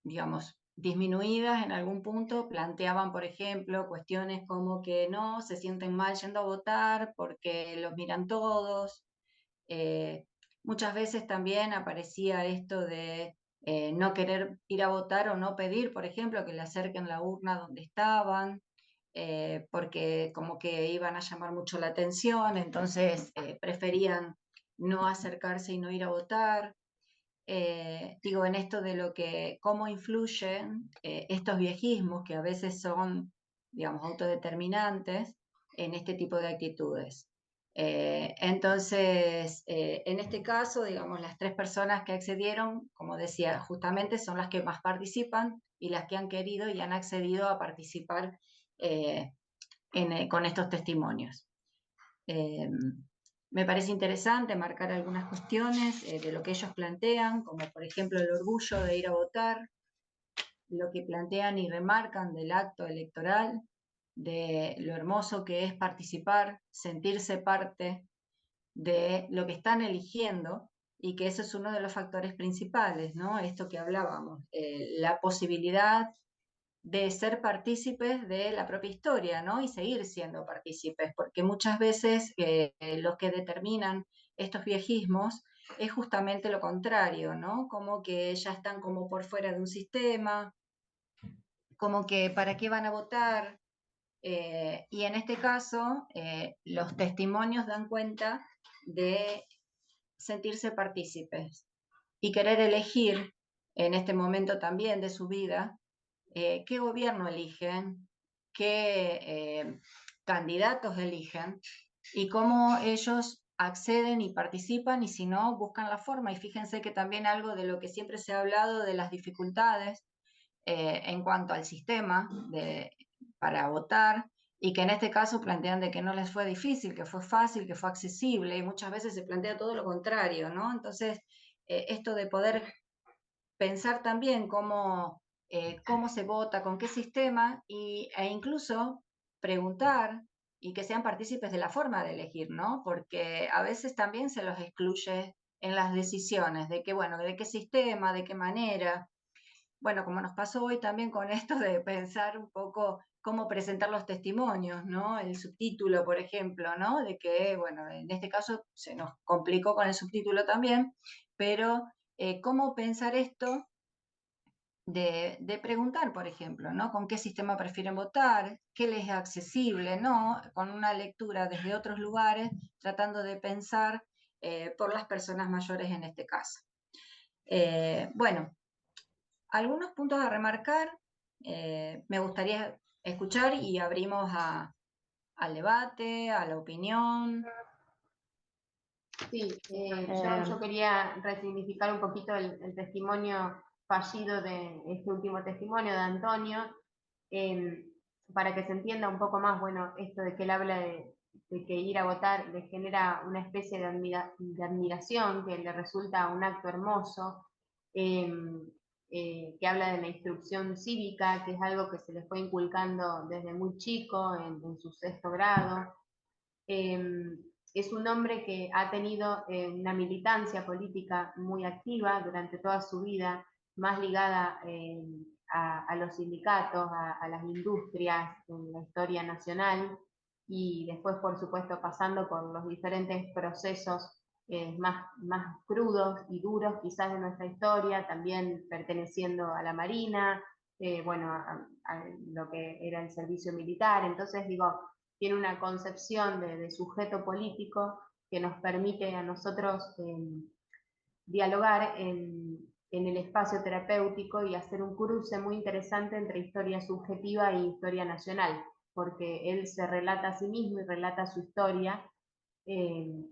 digamos, disminuidas en algún punto, planteaban, por ejemplo, cuestiones como que no, se sienten mal yendo a votar porque los miran todos. Muchas veces también aparecía esto de no querer ir a votar o no pedir, por ejemplo, que le acerquen la urna donde estaban, porque como que iban a llamar mucho la atención, entonces preferían no acercarse y no ir a votar. Digo, en esto de cómo influyen estos viejismos que a veces son, digamos, autodeterminantes en este tipo de actitudes. Entonces, en este caso, digamos, las 3 personas que accedieron, como decía, justamente son las que más participan y las que han querido y han accedido a participar con estos testimonios. Me parece interesante marcar algunas cuestiones de lo que ellos plantean, como por ejemplo el orgullo de ir a votar, lo que plantean y remarcan del acto electoral, de lo hermoso que es participar, sentirse parte de lo que están eligiendo y que eso es uno de los factores principales, ¿no? Esto que hablábamos, la posibilidad de ser partícipes de la propia historia, ¿no? Y seguir siendo partícipes, porque muchas veces los que determinan estos viejismos es justamente lo contrario, ¿no? Como que ya están como por fuera de un sistema, como que para qué van a votar. Y en este caso, los testimonios dan cuenta de sentirse partícipes y querer elegir en este momento también de su vida qué gobierno eligen, qué candidatos eligen y cómo ellos acceden y participan y si no, buscan la forma. Y fíjense que también algo de lo que siempre se ha hablado de las dificultades en cuanto al sistema para votar y que en este caso plantean de que no les fue difícil, que fue fácil, que fue accesible y muchas veces se plantea todo lo contrario, ¿no? Entonces, esto de poder pensar también cómo se vota, con qué sistema, e incluso preguntar y que sean partícipes de la forma de elegir, ¿no? Porque a veces también se los excluye en las decisiones, de que, bueno, de qué sistema, de qué manera. Bueno, como nos pasó hoy también con esto de pensar un poco cómo presentar los testimonios, ¿no? El subtítulo, por ejemplo, ¿no? De que, bueno, en este caso se nos complicó con el subtítulo también, pero cómo pensar esto de preguntar, por ejemplo, ¿no? ¿Con qué sistema prefieren votar? ¿Qué les es accesible? ¿No? Con una lectura desde otros lugares, tratando de pensar por las personas mayores en este caso. Bueno, algunos puntos a remarcar, me gustaría escuchar y abrimos al debate, a la opinión. Sí, yo quería resignificar un poquito el testimonio fallido de este último testimonio de Antonio, para que se entienda un poco más, bueno, esto de que él habla de que ir a votar le genera una especie de admiración, que le resulta un acto hermoso, que habla de la instrucción cívica, que es algo que se le fue inculcando desde muy chico, en su 6º grado. Es un hombre que ha tenido una militancia política muy activa durante toda su vida, más ligada a los sindicatos, a las industrias en la historia nacional y después, por supuesto, pasando por los diferentes procesos más crudos y duros quizás de nuestra historia, también perteneciendo a la Marina, bueno, a lo que era el servicio militar. Entonces, digo, tiene una concepción de sujeto político que nos permite a nosotros dialogar en el espacio terapéutico y hacer un cruce muy interesante entre historia subjetiva e historia nacional, porque él se relata a sí mismo y relata su historia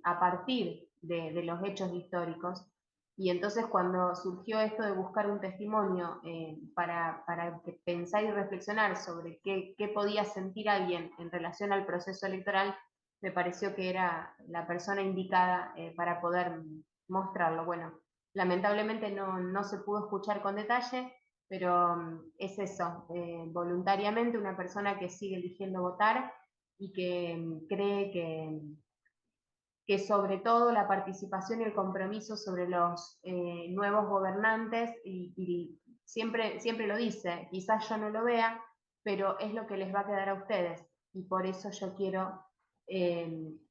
a partir de los hechos históricos Y entonces cuando surgió esto de buscar un testimonio para pensar y reflexionar sobre qué podía sentir alguien en relación al proceso electoral, me pareció que era la persona indicada para poder mostrarlo. Bueno, lamentablemente no se pudo escuchar con detalle, pero es eso, voluntariamente una persona que sigue eligiendo votar y que cree que sobre todo la participación y el compromiso sobre los nuevos gobernantes, y siempre lo dice, quizás yo no lo vea, pero es lo que les va a quedar a ustedes, y por eso yo quiero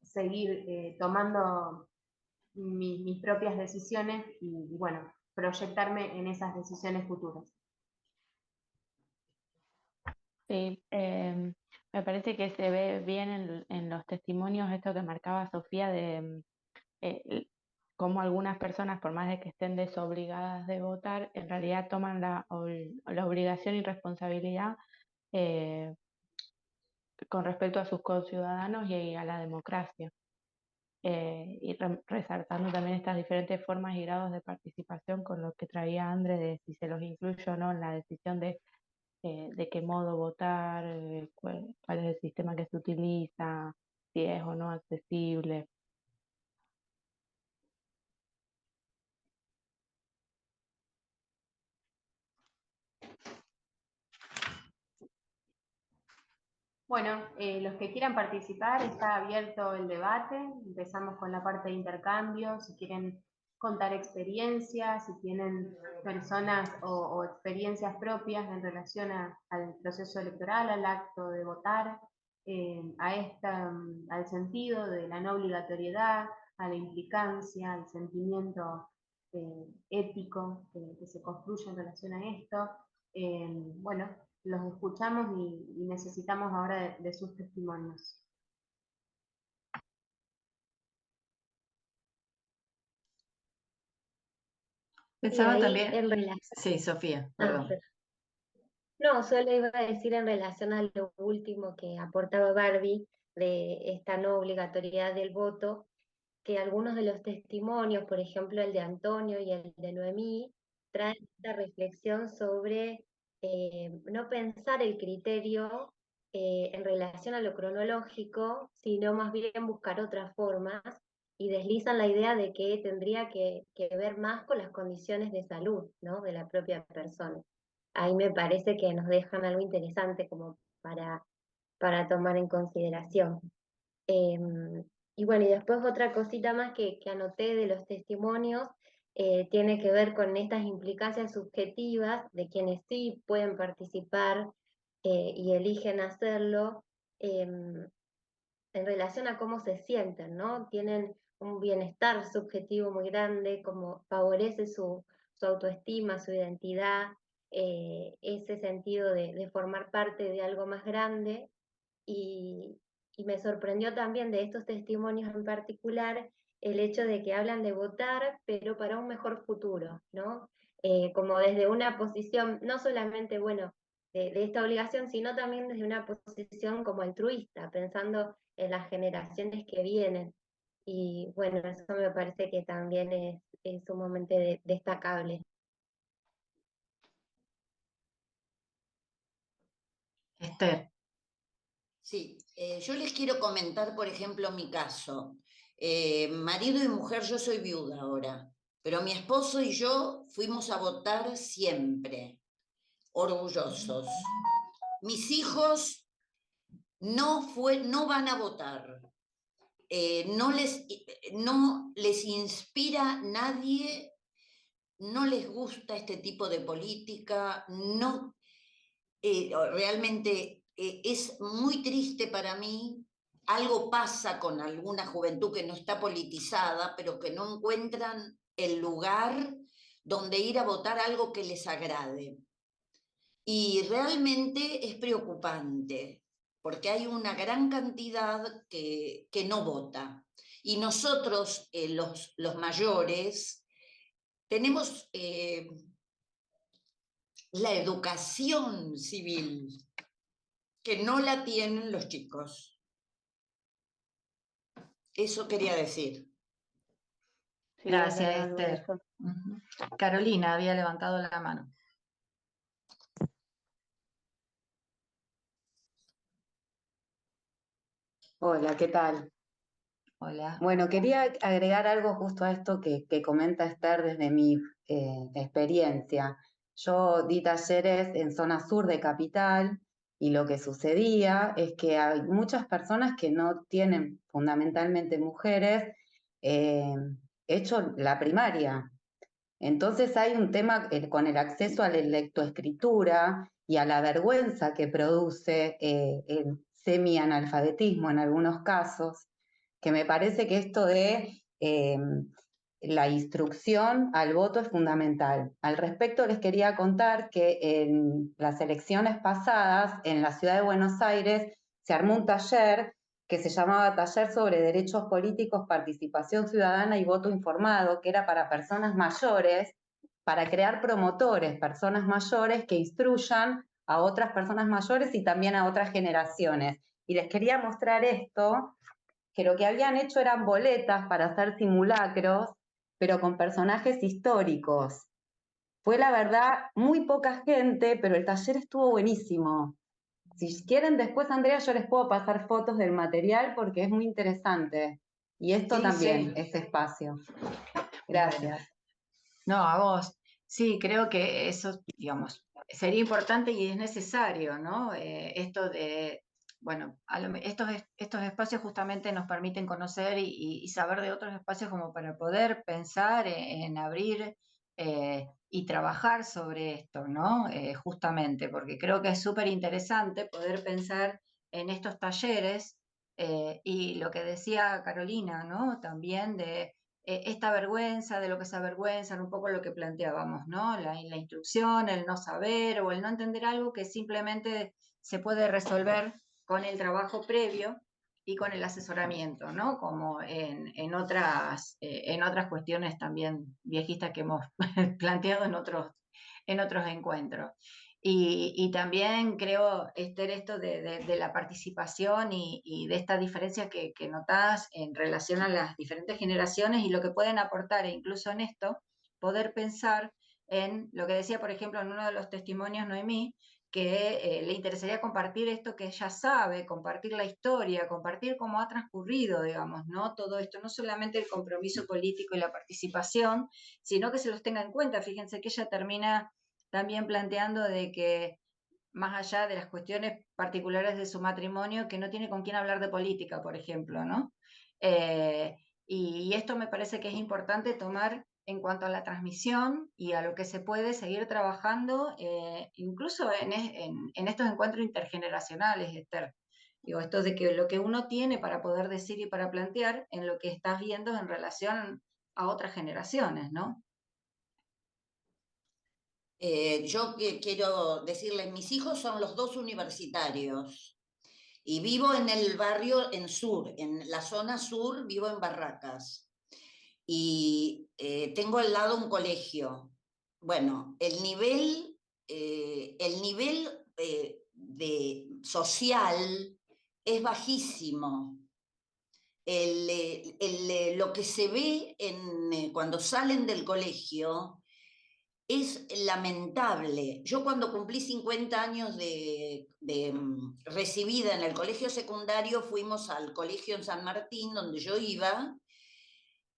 seguir tomando mis propias decisiones y bueno, proyectarme en esas decisiones futuras. Sí, me parece que se ve bien en los testimonios esto que marcaba Sofía de cómo algunas personas, por más de que estén desobligadas de votar, en realidad toman la obligación y responsabilidad con respecto a sus conciudadanos y a la democracia. Y resaltando también estas diferentes formas y grados de participación con lo que traía André de si se los incluye o no en la decisión de qué modo votar, cuál es el sistema que se utiliza, si es o no accesible. Bueno, los que quieran participar, está abierto el debate. Empezamos con la parte de intercambio, si quieren contar experiencias, si tienen personas o experiencias propias en relación al proceso electoral, al acto de votar, al sentido de la no obligatoriedad, a la implicancia, al sentimiento ético que se construye en relación a esto. Bueno, los escuchamos y necesitamos ahora de sus testimonios. Pensaba ahí también... en relación... Sí, Sofía, Ah, perdón. no, solo iba a decir en relación a lo último que aportaba Barbie de esta no obligatoriedad del voto, que algunos de los testimonios, por ejemplo el de Antonio y el de Noemí, traen esta reflexión sobre no pensar el criterio en relación a lo cronológico, sino más bien buscar otras formas, y deslizan la idea de que tendría que ver más con las condiciones de salud, ¿no?, de la propia persona. Ahí me parece que nos dejan algo interesante como para tomar en consideración. Y bueno, y después otra cosita más que anoté de los testimonios, tiene que ver con estas implicancias subjetivas de quienes sí pueden participar y eligen hacerlo, en relación a cómo se sienten, ¿no? Tienen un bienestar subjetivo muy grande, como favorece su autoestima, su identidad, ese sentido de formar parte de algo más grande. Y me sorprendió también de estos testimonios en particular el hecho de que hablan de votar, pero para un mejor futuro, ¿no? Como desde una posición, no solamente, bueno, de esta obligación, sino también desde una posición como altruista, pensando en las generaciones que vienen. Y bueno, eso me parece que también es sumamente destacable. Esther. Sí, yo les quiero comentar, por ejemplo, mi caso. Marido y mujer, yo soy viuda ahora, pero mi esposo y yo fuimos a votar siempre, orgullosos. Mis hijos no van a votar. No les inspira nadie, no les gusta este tipo de política, no, realmente es muy triste para mí. Algo pasa con alguna juventud que no está politizada, pero que no encuentran el lugar donde ir a votar algo que les agrade. Y realmente es preocupante, porque hay una gran cantidad que no vota. Y nosotros, los mayores, tenemos la educación civil, que no la tienen los chicos. Eso quería decir. Sí, es Gracias, verdad, lo Esther. eso. Ujú. Carolina había levantado la mano. Hola, ¿qué tal? Hola. Bueno, quería agregar algo justo a esto que comenta Esther desde mi experiencia. Yo di talleres en zona sur de Capital y lo que sucedía es que hay muchas personas que no tienen, fundamentalmente mujeres, eh, hecho la primaria. Entonces hay un tema con el acceso a la lectoescritura y a la vergüenza que produce el semi-analfabetismo en algunos casos, que me parece que esto de la instrucción al voto es fundamental. Al respecto les quería contar que en las elecciones pasadas en la ciudad de Buenos Aires se armó un taller que se llamaba Taller sobre Derechos Políticos, Participación Ciudadana y Voto Informado, que era para personas mayores, para crear promotores, personas mayores que instruyan a otras personas mayores y también a otras generaciones. Y les quería mostrar esto, que lo que habían hecho eran boletas para hacer simulacros, pero con personajes históricos. Fue la verdad muy poca gente, pero el taller estuvo buenísimo. Si quieren después, Andrea, yo les puedo pasar fotos del material porque es muy interesante. Y esto Sí, también, sí. este espacio. Bueno. Gracias. No, a vos. Sí, creo que eso, digamos, sería importante y es necesario, ¿no? Esto de, bueno, estos espacios justamente nos permiten conocer y saber de otros espacios como para poder pensar en abrir y trabajar sobre esto, ¿no? Justamente, porque creo que es súper interesante poder pensar en estos talleres y lo que decía Carolina, ¿no? También de esta vergüenza, de lo que se avergüenzan, un poco lo que planteábamos, ¿no? La instrucción, el no saber o el no entender algo que simplemente se puede resolver con el trabajo previo y con el asesoramiento, ¿no? Como en otras cuestiones también viejistas que hemos planteado en otros encuentros. Y también creo, Esther, esto de la participación y de esta diferencia que notás en relación a las diferentes generaciones y lo que pueden aportar, e incluso en esto, poder pensar en lo que decía, por ejemplo, en uno de los testimonios Noemí, que le interesaría compartir esto que ella sabe, compartir la historia, compartir cómo ha transcurrido, digamos, ¿no? Todo esto, no solamente el compromiso político y la participación, sino que se los tenga en cuenta. Fíjense que ella termina también planteando de que más allá de las cuestiones particulares de su matrimonio, que no tiene con quién hablar de política, por ejemplo, ¿no? Y esto me parece que es importante tomar en cuanto a la transmisión y a lo que se puede seguir trabajando, incluso en estos encuentros intergeneracionales, Esther. Digo, esto de que lo que uno tiene para poder decir y para plantear en lo que estás viendo en relación a otras generaciones, ¿no? Yo quiero decirles, mis hijos son los dos universitarios y vivo en el barrio en sur, en la zona sur, vivo en Barracas y tengo al lado un colegio. Bueno, el nivel social es bajísimo. Lo que se ve cuando salen del colegio es lamentable. Yo cuando cumplí 50 años recibida en el colegio secundario, fuimos al colegio en San Martín, donde yo iba,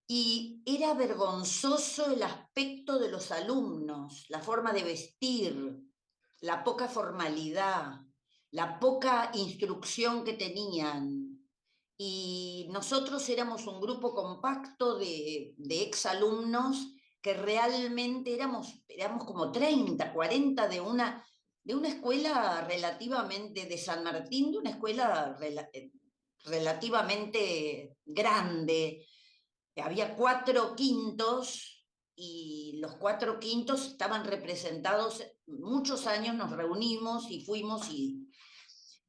y era vergonzoso el aspecto de los alumnos, la forma de vestir, la poca formalidad, la poca instrucción que tenían. Y nosotros éramos un grupo compacto de exalumnos que realmente éramos como 30, 40 de una escuela relativamente, de San Martín, de una escuela relativamente grande. Había 4 quintos y los 4 quintos estaban representados, muchos años nos reunimos y fuimos y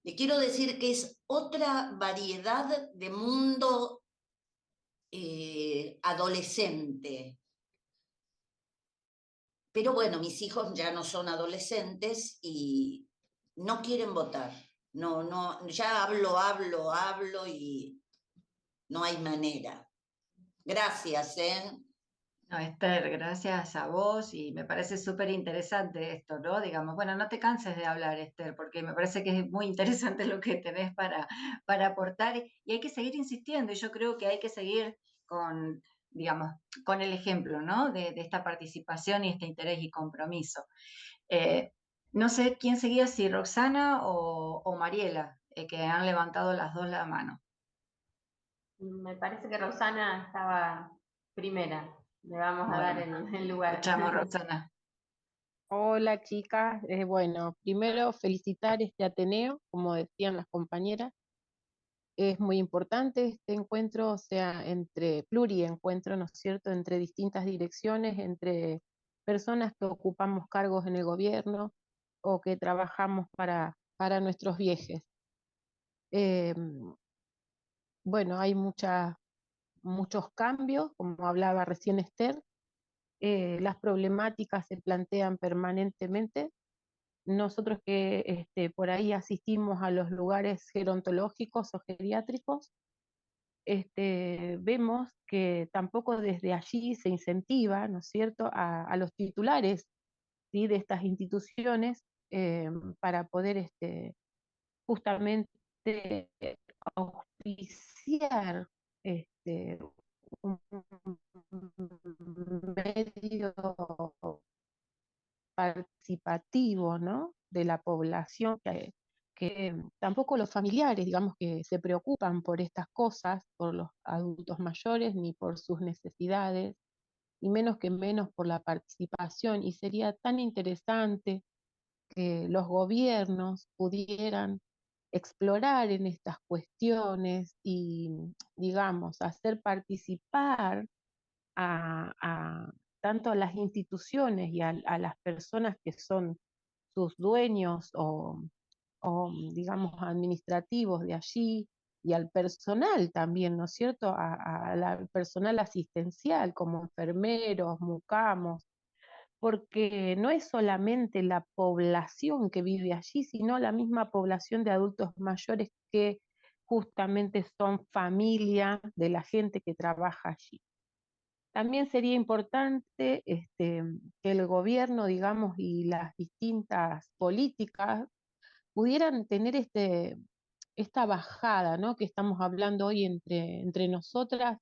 le quiero decir que es otra variedad de mundo adolescente. Pero bueno, mis hijos ya no son adolescentes y no quieren votar. No, no, ya hablo y no hay manera. Gracias, ¿eh? No, Esther, gracias a vos y me parece súper interesante esto, ¿no? Digamos, bueno, no te canses de hablar, Esther, porque me parece que es muy interesante lo que tenés para aportar y hay que seguir insistiendo y yo creo que hay que seguir con, digamos, con el ejemplo, ¿no? De esta participación y este interés y compromiso. Eh, no sé quién seguía, si Roxana o Mariela, que han levantado las dos la mano. Me parece que Rosana estaba primera. Le vamos a dar Bueno, el lugar. escuchamos, Roxana. Hola chicas, bueno, primero felicitar este Ateneo, como decían las compañeras, es muy importante este encuentro, o sea, entre pluriencuentro, ¿no es cierto?, entre distintas direcciones, entre personas que ocupamos cargos en el gobierno o que trabajamos para nuestros viejes. Eh, bueno, hay muchos cambios, como hablaba recién Esther, las problemáticas se plantean permanentemente. Nosotros que por ahí asistimos a los lugares gerontológicos o geriátricos, vemos que tampoco desde allí se incentiva, ¿no es cierto?, a los titulares, ¿sí?, de estas instituciones para poder justamente auspiciar un medio participativo, ¿no?, de la población, que tampoco los familiares, digamos, que se preocupan por estas cosas, por los adultos mayores, ni por sus necesidades, y menos por la participación, y sería tan interesante que los gobiernos pudieran explorar en estas cuestiones y, digamos, hacer participar tanto a las instituciones y a las personas que son sus dueños digamos, administrativos de allí, y al personal también, ¿no es cierto?, al personal asistencial, como enfermeros, mucamos, porque no es solamente la población que vive allí, sino la misma población de adultos mayores que justamente son familia de la gente que trabaja allí. También sería importante que el gobierno, digamos, y las distintas políticas pudieran tener esta bajada, ¿no?, que estamos hablando hoy entre nosotras,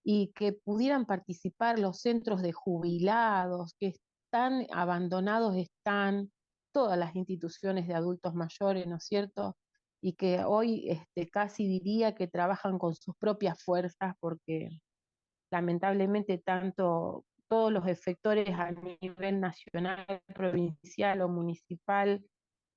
y que pudieran participar los centros de jubilados, que están abandonados, están todas las instituciones de adultos mayores, ¿no es cierto?, y que hoy casi diría que trabajan con sus propias fuerzas, porque lamentablemente todos los efectores a nivel nacional, provincial o municipal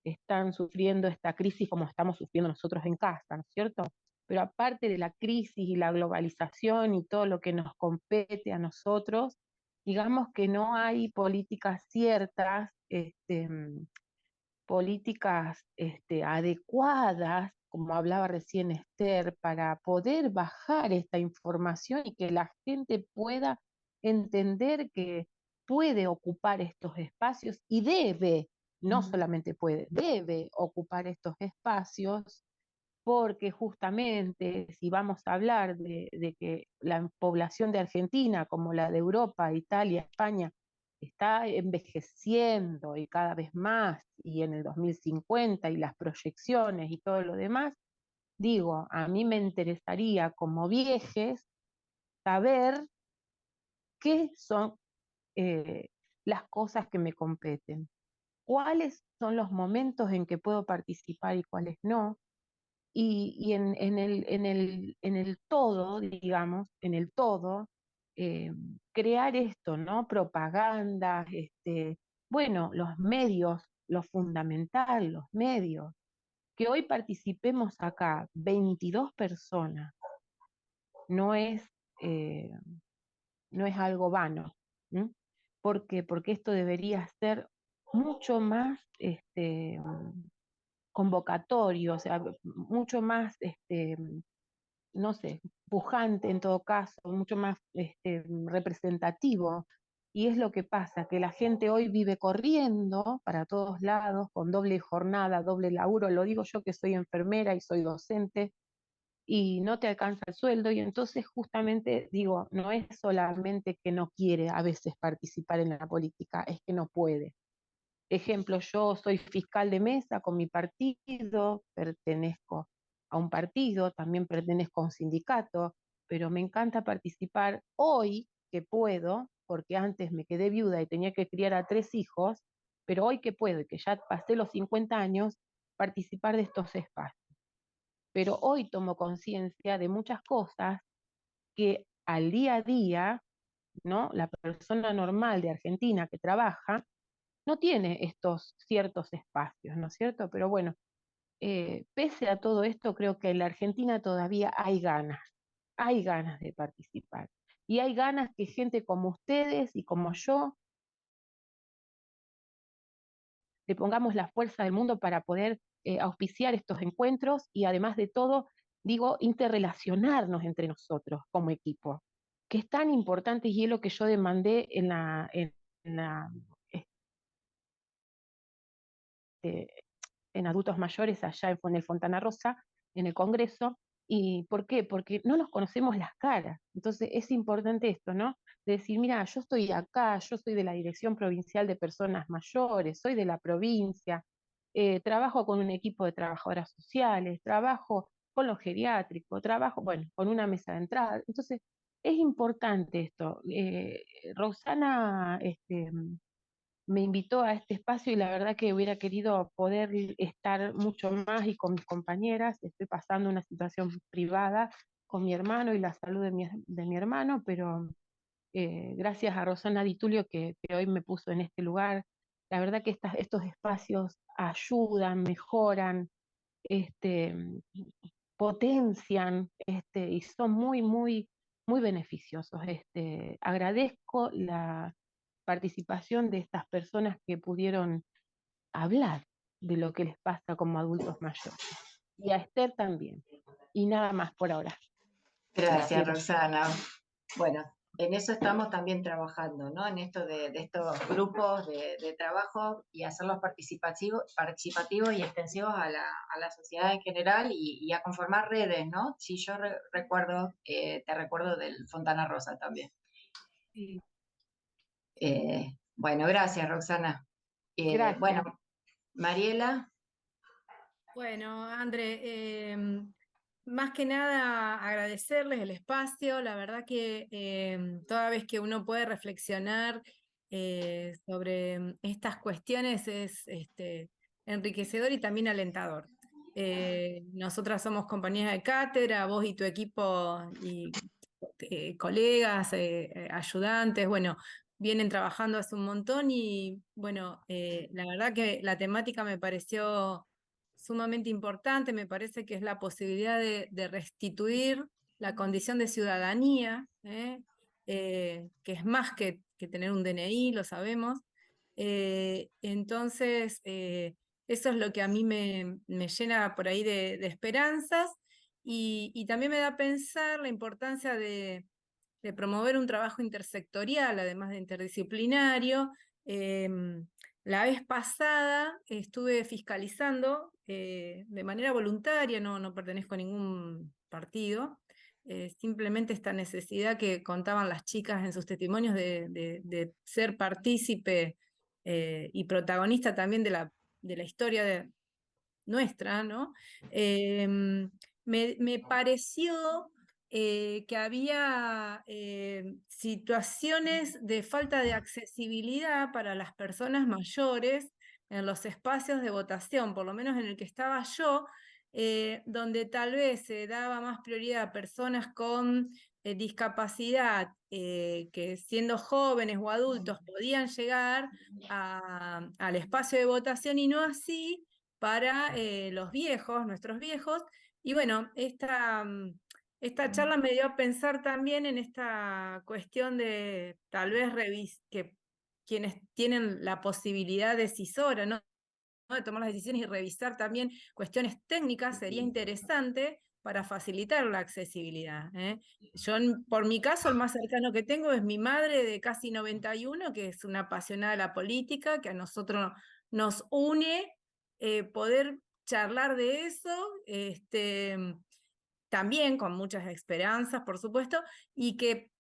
están sufriendo esta crisis como estamos sufriendo nosotros en casa, ¿no es cierto? Pero aparte de la crisis y la globalización y todo lo que nos compete a nosotros, digamos que no hay políticas ciertas, políticas adecuadas, como hablaba recién Esther, para poder bajar esta información y que la gente pueda entender que puede ocupar estos espacios y debe, no solamente puede, debe ocupar estos espacios, porque justamente si vamos a hablar de que la población de Argentina, como la de Europa, Italia, España, está envejeciendo y cada vez más, y en el 2050 y las proyecciones y todo lo demás, digo, a mí me interesaría como viejes saber qué son las cosas que me competen, cuáles son los momentos en que puedo participar y cuáles no, y en el todo, digamos, en el todo, crear esto, ¿no? Propaganda, bueno, los medios, lo fundamental, los medios. Que hoy participemos acá 22 personas no es, eh, no es algo vano. ¿M? ¿Por qué? Porque esto debería ser mucho más convocatorio, o sea, mucho más, no sé, pujante en todo caso, mucho más representativo. Y es lo que pasa, que la gente hoy vive corriendo para todos lados, con doble jornada, doble laburo. Lo digo yo que soy enfermera y soy docente, y no te alcanza el sueldo, y entonces justamente digo, no es solamente que no quiere a veces participar en la política, es que no puede. Ejemplo, yo soy fiscal de mesa con mi partido, pertenezco a un partido, también pertenezco a un sindicato, pero me encanta participar hoy que puedo, porque antes me quedé viuda y tenía que criar a 3 hijos, pero hoy que puedo y que ya pasé los 50 años, participar de estos espacios. Pero hoy tomo conciencia de muchas cosas que al día a día, ¿no? La persona normal de Argentina que trabaja no tiene estos ciertos espacios, ¿no es cierto? Pero bueno, pese a todo esto, creo que en la Argentina todavía hay ganas de participar. Y hay ganas que gente como ustedes y como yo le pongamos la fuerza del mundo para poder auspiciar estos encuentros y además de todo, digo, interrelacionarnos entre nosotros como equipo, que es tan importante y es lo que yo demandé la, este, en adultos mayores allá en el Fontana Rosa, en el Congreso. ¿Y por qué? Porque no nos conocemos las caras. Entonces es importante esto, ¿no? De decir, mira, yo estoy acá, yo soy de la Dirección Provincial de Personas Mayores, soy de la provincia, trabajo con un equipo de trabajadoras sociales, trabajo con los geriátricos, trabajo, bueno, con una mesa de entrada. Entonces, es importante esto. Roxana, me invitó a este espacio y la verdad que hubiera querido poder estar mucho más y con mis compañeras. Estoy pasando una situación privada con mi hermano y la salud de mi hermano, pero gracias a Rosana Di Tulio que hoy me puso en este lugar. La verdad que estos espacios ayudan, mejoran, este, potencian y son muy, muy, muy beneficiosos. Agradezco la participación de estas personas que pudieron hablar de lo que les pasa como adultos mayores. Y a Esther también. Y nada más por ahora. Gracias, Roxana. Bueno, en eso estamos también trabajando, ¿no? En esto de estos grupos de trabajo y hacerlos participativos y extensivos a la sociedad en general y a conformar redes, ¿no? Si yo recuerdo, te recuerdo del Fontana Rosa también. Sí. Bueno, gracias, Roxana. Gracias. Bueno, Mariela. Bueno, André, más que nada agradecerles el espacio. La verdad que toda vez que uno puede reflexionar sobre estas cuestiones es enriquecedor y también alentador. Nosotras somos compañeras de cátedra, vos y tu equipo y colegas, ayudantes, bueno, vienen trabajando hace un montón y bueno, la verdad que la temática me pareció sumamente importante, me parece que es la posibilidad de restituir la condición de ciudadanía, que es más que tener un DNI, lo sabemos. Entonces, eso es lo que a mí me llena por ahí de esperanzas y también me da a pensar la importancia de promover un trabajo intersectorial, además de interdisciplinario. La vez pasada estuve fiscalizando de manera voluntaria, no pertenezco a ningún partido, simplemente esta necesidad que contaban las chicas en sus testimonios de ser partícipe y protagonista también de la historia nuestra, ¿no? Me pareció que había situaciones de falta de accesibilidad para las personas mayores en los espacios de votación, por lo menos en el que estaba yo, donde tal vez se daba más prioridad a personas con discapacidad que siendo jóvenes o adultos podían llegar al espacio de votación y no así para los viejos, nuestros viejos. Y bueno, esta charla me dio a pensar también en esta cuestión de tal vez que quienes tienen la posibilidad decisora, ¿no? de tomar las decisiones y revisar también cuestiones técnicas, sería interesante para facilitar la accesibilidad. Yo, por mi caso, el más cercano que tengo es mi madre de casi 91, que es una apasionada de la política, que a nosotros nos une poder charlar de eso, también con muchas esperanzas, por supuesto, y que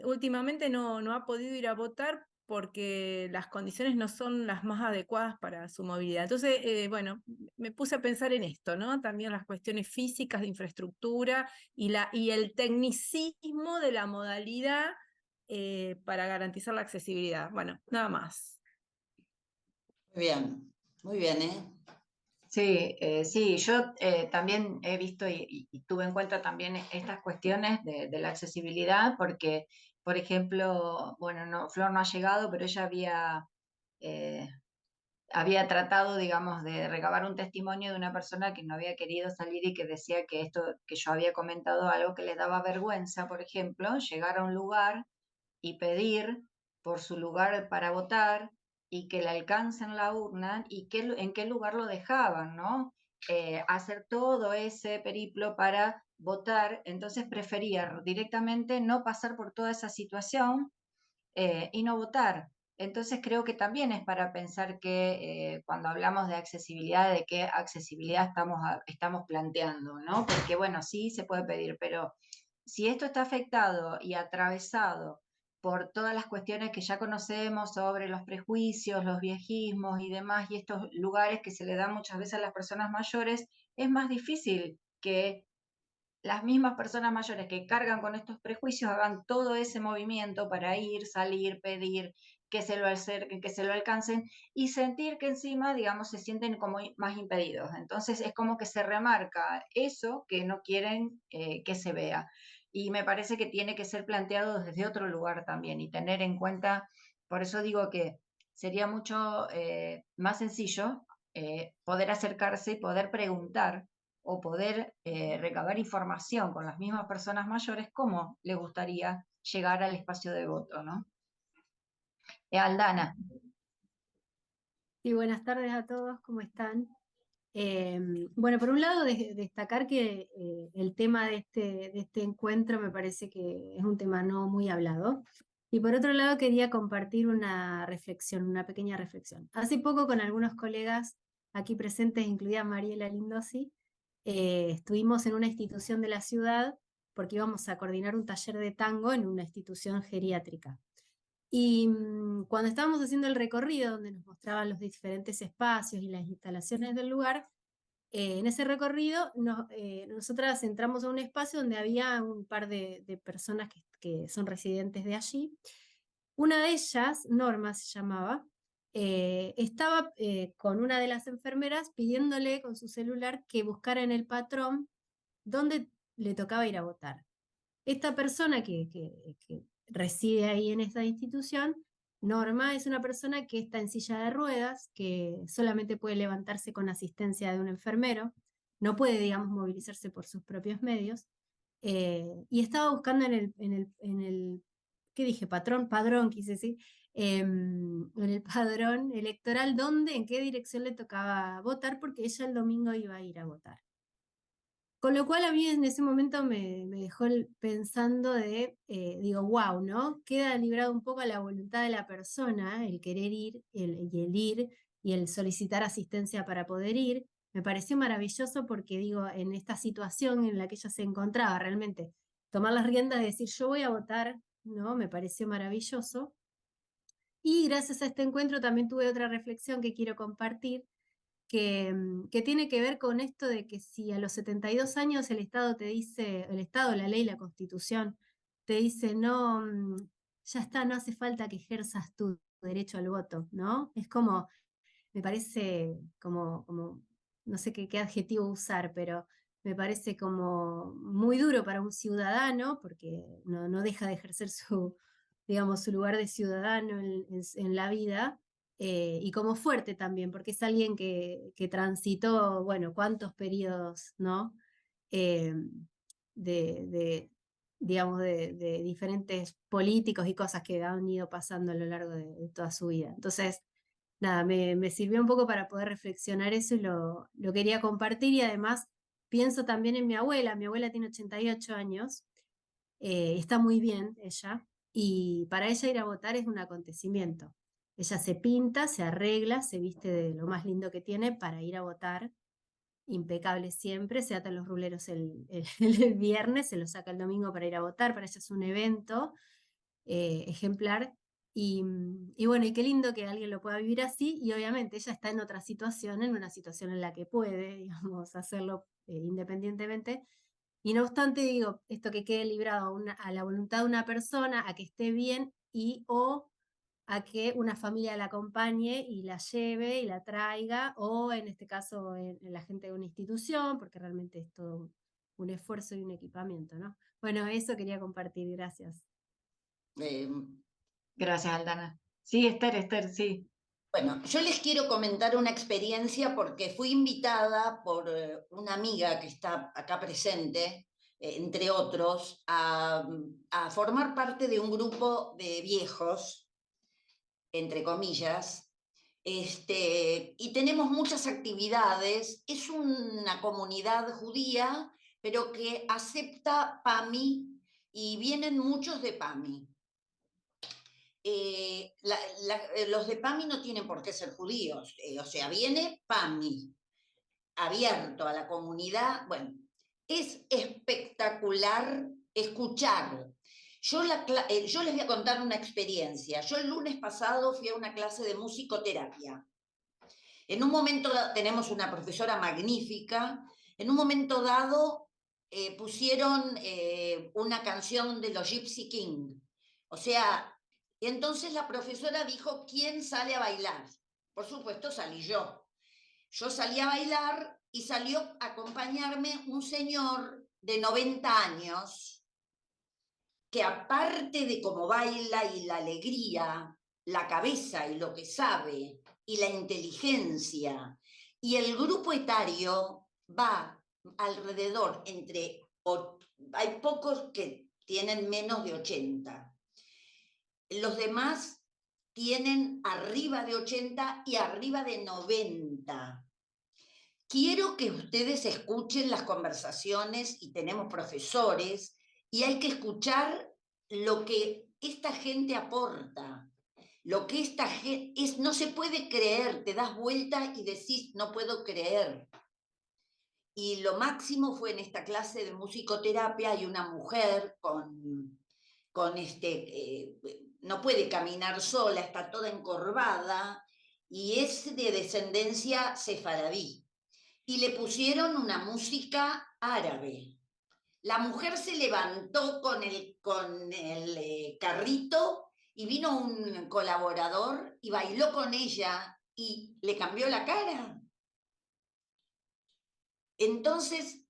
últimamente no ha podido ir a votar porque las condiciones no son las más adecuadas para su movilidad. Entonces, bueno, me puse a pensar en esto, ¿no? También las cuestiones físicas de infraestructura y el tecnicismo de la modalidad para garantizar la accesibilidad. Bueno, nada más. Muy bien, ¿eh? Sí, sí, yo también he visto y tuve en cuenta también estas cuestiones de la accesibilidad, porque, por ejemplo, bueno, no, Flor no ha llegado, pero ella había tratado, digamos, de recabar un testimonio de una persona que no había querido salir y que decía que esto, que yo había comentado algo que le daba vergüenza, por ejemplo, llegar a un lugar y pedir por su lugar para votar y que le alcancen la urna y en qué lugar lo dejaban, ¿no? Hacer todo ese periplo para votar, entonces prefería directamente no pasar por toda esa situación y no votar. Entonces creo que también es para pensar que cuando hablamos de accesibilidad, de qué accesibilidad estamos planteando, ¿no? Porque bueno, sí se puede pedir, pero si esto está afectado y atravesado por todas las cuestiones que ya conocemos sobre los prejuicios, los viejismos y demás, y estos lugares que se le dan muchas veces a las personas mayores, es más difícil que las mismas personas mayores que cargan con estos prejuicios hagan todo ese movimiento para ir, salir, pedir, que se lo acerquen, que se lo alcancen y sentir que encima, digamos, se sienten como más impedidos. Entonces es como que se remarca eso que no quieren que se vea. Y me parece que tiene que ser planteado desde otro lugar también y tener en cuenta, por eso digo que sería mucho más sencillo poder acercarse y poder preguntar o poder recabar información con las mismas personas mayores, cómo le gustaría llegar al espacio de voto, ¿no? Aldana. Sí, buenas tardes a todos, ¿cómo están? Bueno, por un lado, destacar que el tema de este encuentro me parece que es un tema no muy hablado. Y por otro lado, quería compartir una reflexión, una pequeña reflexión. Hace poco con algunos colegas aquí presentes, incluida Mariela Lindosi, estuvimos en una institución de la ciudad porque íbamos a coordinar un taller de tango en una institución geriátrica. Y cuando estábamos haciendo el recorrido, donde nos mostraban los diferentes espacios y las instalaciones del lugar, en ese recorrido nosotras entramos a un espacio donde había un par de personas que son residentes de allí. Una de ellas, Norma se llamaba, estaba con una de las enfermeras pidiéndole con su celular que buscara en el patrón dónde le tocaba ir a votar. Esta persona que reside ahí en esta institución, Norma, es una persona que está en silla de ruedas, que solamente puede levantarse con asistencia de un enfermero, no puede, digamos, movilizarse por sus propios medios, y estaba buscando en el ¿qué dije? Padrón, quise decir, en el padrón electoral, en qué dirección le tocaba votar, porque ella el domingo iba a ir a votar. Con lo cual a mí en ese momento me dejó pensando digo, wow, ¿no? Queda librado un poco a la voluntad de la persona, el querer ir, el ir y el solicitar asistencia para poder ir. Me pareció maravilloso porque digo, en esta situación en la que ella se encontraba, realmente tomar las riendas y decir, yo voy a votar, ¿no? Me pareció maravilloso. Y gracias a este encuentro también tuve otra reflexión que quiero compartir, que tiene que ver con esto de que si a los 72 años el Estado te dice, el Estado, la ley, la Constitución, te dice, no, ya está, no hace falta que ejerzas tu derecho al voto, ¿no? Es como, me parece como no sé qué adjetivo usar, pero me parece como muy duro para un ciudadano, porque no deja de ejercer digamos, su lugar de ciudadano en la vida, y como fuerte también, porque es alguien que transitó, bueno, cuántos periodos, ¿no? Eh, digamos, de diferentes políticos y cosas que han ido pasando a lo largo de toda su vida. Entonces, nada, me sirvió un poco para poder reflexionar eso y lo quería compartir, y además pienso también en mi abuela tiene 88 años, está muy bien ella, y para ella ir a votar es un acontecimiento. Ella se pinta, se arregla, se viste de lo más lindo que tiene para ir a votar. impecable siempre, se atan los ruleros el viernes, se los saca el domingo para ir a votar, para ella es un evento ejemplar. Y bueno, y qué lindo que alguien lo pueda vivir así, y obviamente ella está en otra situación, en una situación en la que puede, digamos, hacerlo independientemente. Y no obstante, digo, esto que quede librado a la voluntad de una persona, a que esté bien y o a que una familia la acompañe y la lleve y la traiga, o en este caso en la gente de una institución, porque realmente es todo un esfuerzo y un equipamiento, ¿no? Bueno, eso quería compartir, gracias. Eh, Gracias, Aldana. Sí, Esther, sí. Bueno, yo les quiero comentar una experiencia porque fui invitada por una amiga que está acá presente, entre otros, a formar parte de un grupo de viejos, entre comillas, y tenemos muchas actividades. Es una comunidad judía, pero que acepta PAMI y vienen muchos de PAMI. Los de PAMI no tienen por qué ser judíos, o sea, viene PAMI, abierto a la comunidad. Bueno, es espectacular escuchar. Yo les voy a contar una experiencia. Yo el lunes pasado fui a una clase de musicoterapia. En un momento tenemos una profesora magnífica. En un momento dado pusieron una canción de los Gypsy King. O sea, y entonces la profesora dijo, ¿quién sale a bailar? Por supuesto salí yo. Yo salí a bailar y salió a acompañarme un señor de 90 años que, aparte de cómo baila y la alegría, la cabeza y lo que sabe y la inteligencia, y el grupo etario va alrededor hay pocos que tienen menos de 80. Los demás tienen arriba de 80 y arriba de 90. Quiero que ustedes escuchen las conversaciones, y tenemos profesores, y hay que escuchar lo que esta gente aporta. Lo que esta gente no se puede creer, te das vuelta y decís, no puedo creer. Y lo máximo fue en esta clase de musicoterapia, hay una mujer no puede caminar sola, está toda encorvada, y es de descendencia sefaradí. Y le pusieron una música árabe. La mujer se levantó con el carrito y vino un colaborador y bailó con ella y le cambió la cara. Entonces,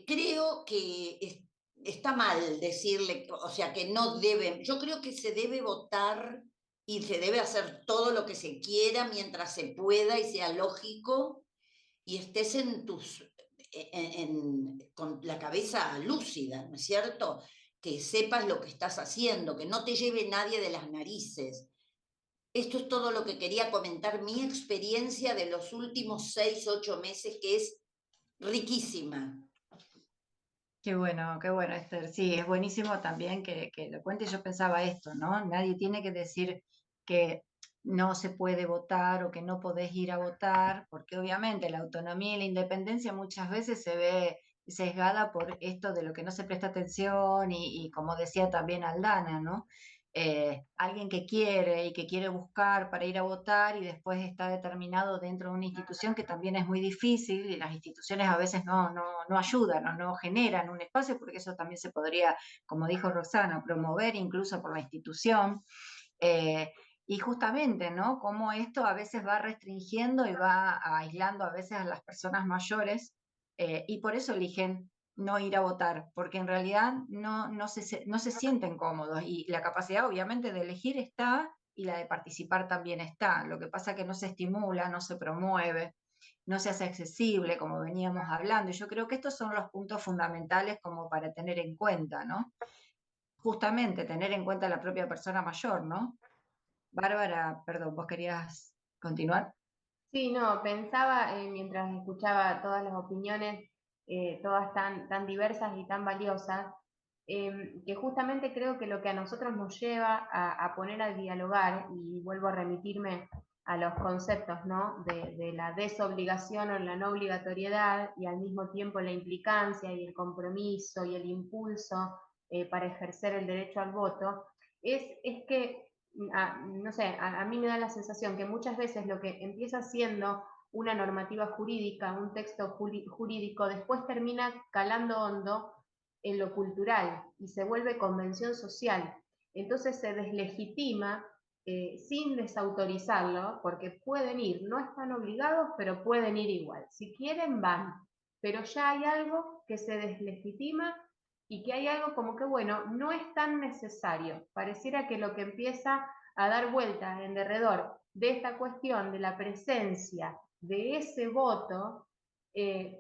creo que está mal decirle, o sea, que no deben. Yo creo que se debe votar y se debe hacer todo lo que se quiera mientras se pueda y sea lógico, y estés con la cabeza lúcida, ¿no es cierto? Que sepas lo que estás haciendo, que no te lleve nadie de las narices. Esto es todo lo que quería comentar, mi experiencia de los últimos 6, 8 meses, que es riquísima. Qué bueno, Esther. Sí, es buenísimo también que lo cuentes. Yo pensaba esto, ¿no? Nadie tiene que decir que no se puede votar o que no podés ir a votar, porque obviamente la autonomía y la independencia muchas veces se ve sesgada por esto de lo que no se presta atención y como decía también Aldana, ¿no? Alguien que quiere y que quiere buscar para ir a votar y después está determinado dentro de una institución, que también es muy difícil, y las instituciones a veces no ayudan o no generan un espacio, porque eso también se podría, como dijo Roxana, promover incluso por la institución. Y justamente, ¿no? Cómo esto a veces va restringiendo y va aislando a veces a las personas mayores, y por eso eligen no ir a votar, porque en realidad no se sienten cómodos, y la capacidad obviamente de elegir está y la de participar también está. Lo que pasa es que no se estimula, no se promueve, no se hace accesible, como veníamos hablando, y yo creo que estos son los puntos fundamentales como para tener en cuenta, ¿no? Justamente tener en cuenta a la propia persona mayor, ¿no? Bárbara, perdón, ¿vos querías continuar? Sí, no, pensaba mientras escuchaba todas las opiniones, todas tan diversas y tan valiosas, que justamente creo que lo que a nosotros nos lleva a poner a dialogar, y vuelvo a remitirme a los conceptos, ¿no? de la desobligación o la no obligatoriedad, y al mismo tiempo la implicancia y el compromiso y el impulso para ejercer el derecho al voto, es que, no sé, a mí me da la sensación que muchas veces lo que empieza siendo una normativa jurídica, un texto jurídico, después termina calando hondo en lo cultural y se vuelve convención social. Entonces se deslegitima sin desautorizarlo, porque pueden ir, no están obligados, pero pueden ir igual. Si quieren, van. Pero ya hay algo que se deslegitima y que hay algo como que, bueno, no es tan necesario. Pareciera que lo que empieza a dar vueltas en derredor de esta cuestión de la presencia de ese voto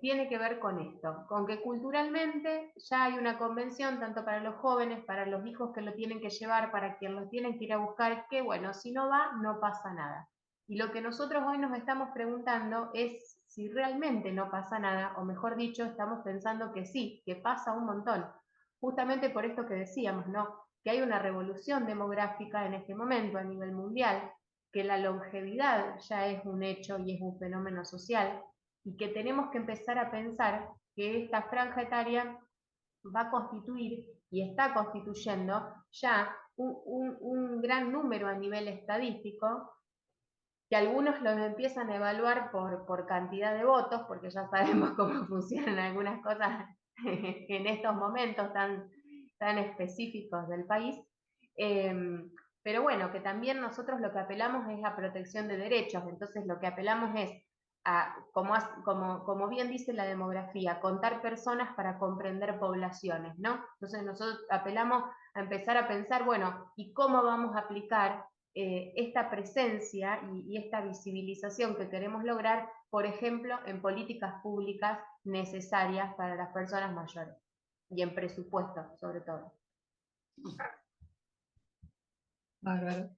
tiene que ver con esto, con que culturalmente ya hay una convención tanto para los jóvenes, para los hijos que lo tienen que llevar, para quien lo tienen que ir a buscar, que bueno, si no va, no pasa nada. Y lo que nosotros hoy nos estamos preguntando es si realmente no pasa nada, o mejor dicho, estamos pensando que sí, que pasa un montón. Justamente por esto que decíamos, ¿no? Que hay una revolución demográfica en este momento a nivel mundial, que la longevidad ya es un hecho y es un fenómeno social, y que tenemos que empezar a pensar que esta franja etaria va a constituir y está constituyendo ya un gran número a nivel estadístico, que algunos los empiezan a evaluar por cantidad de votos, porque ya sabemos cómo funcionan algunas cosas en estos momentos tan específicos del país. Pero bueno, que también nosotros lo que apelamos es a protección de derechos, entonces lo que apelamos es como bien dice la demografía, contar personas para comprender poblaciones, ¿no? Entonces nosotros apelamos a empezar a pensar, bueno, ¿y cómo vamos a aplicar esta presencia y esta visibilización que queremos lograr, por ejemplo, en políticas públicas necesarias para las personas mayores? Y en presupuesto, sobre todo. Bárbaro.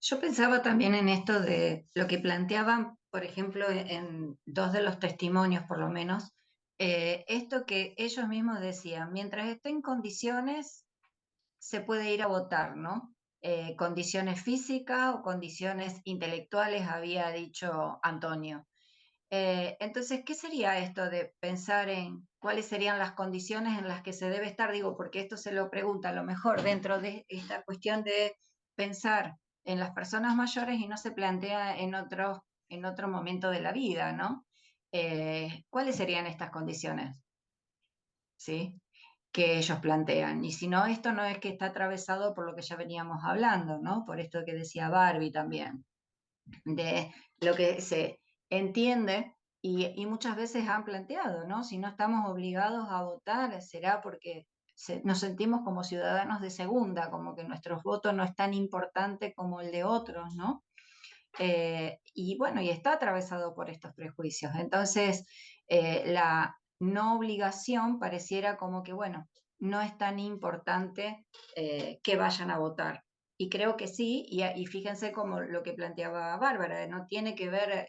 Yo pensaba también en esto de lo que planteaban, por ejemplo, en dos de los testimonios por lo menos, esto que ellos mismos decían, mientras esté en condiciones, se puede ir a votar, ¿no? Condiciones físicas o condiciones intelectuales, había dicho Antonio. Entonces, ¿qué sería esto de pensar en cuáles serían las condiciones en las que se debe estar? Digo, porque esto se lo pregunta a lo mejor dentro de esta cuestión de pensar en las personas mayores y no se plantea en otro momento de la vida, ¿no? ¿Cuáles serían estas condiciones? ¿Sí? Que ellos plantean. Y si no, esto no es que está atravesado por lo que ya veníamos hablando, ¿no? Por esto que decía Barbie también, de lo que se entiende y muchas veces han planteado, ¿no? Si no estamos obligados a votar, será porque nos sentimos como ciudadanos de segunda, como que nuestro voto no es tan importante como el de otros, ¿no? Y bueno, y está atravesado por estos prejuicios. Entonces, la no obligación pareciera como que, bueno, no es tan importante que vayan a votar. Y creo que sí, y fíjense como lo que planteaba Bárbara, no tiene que ver,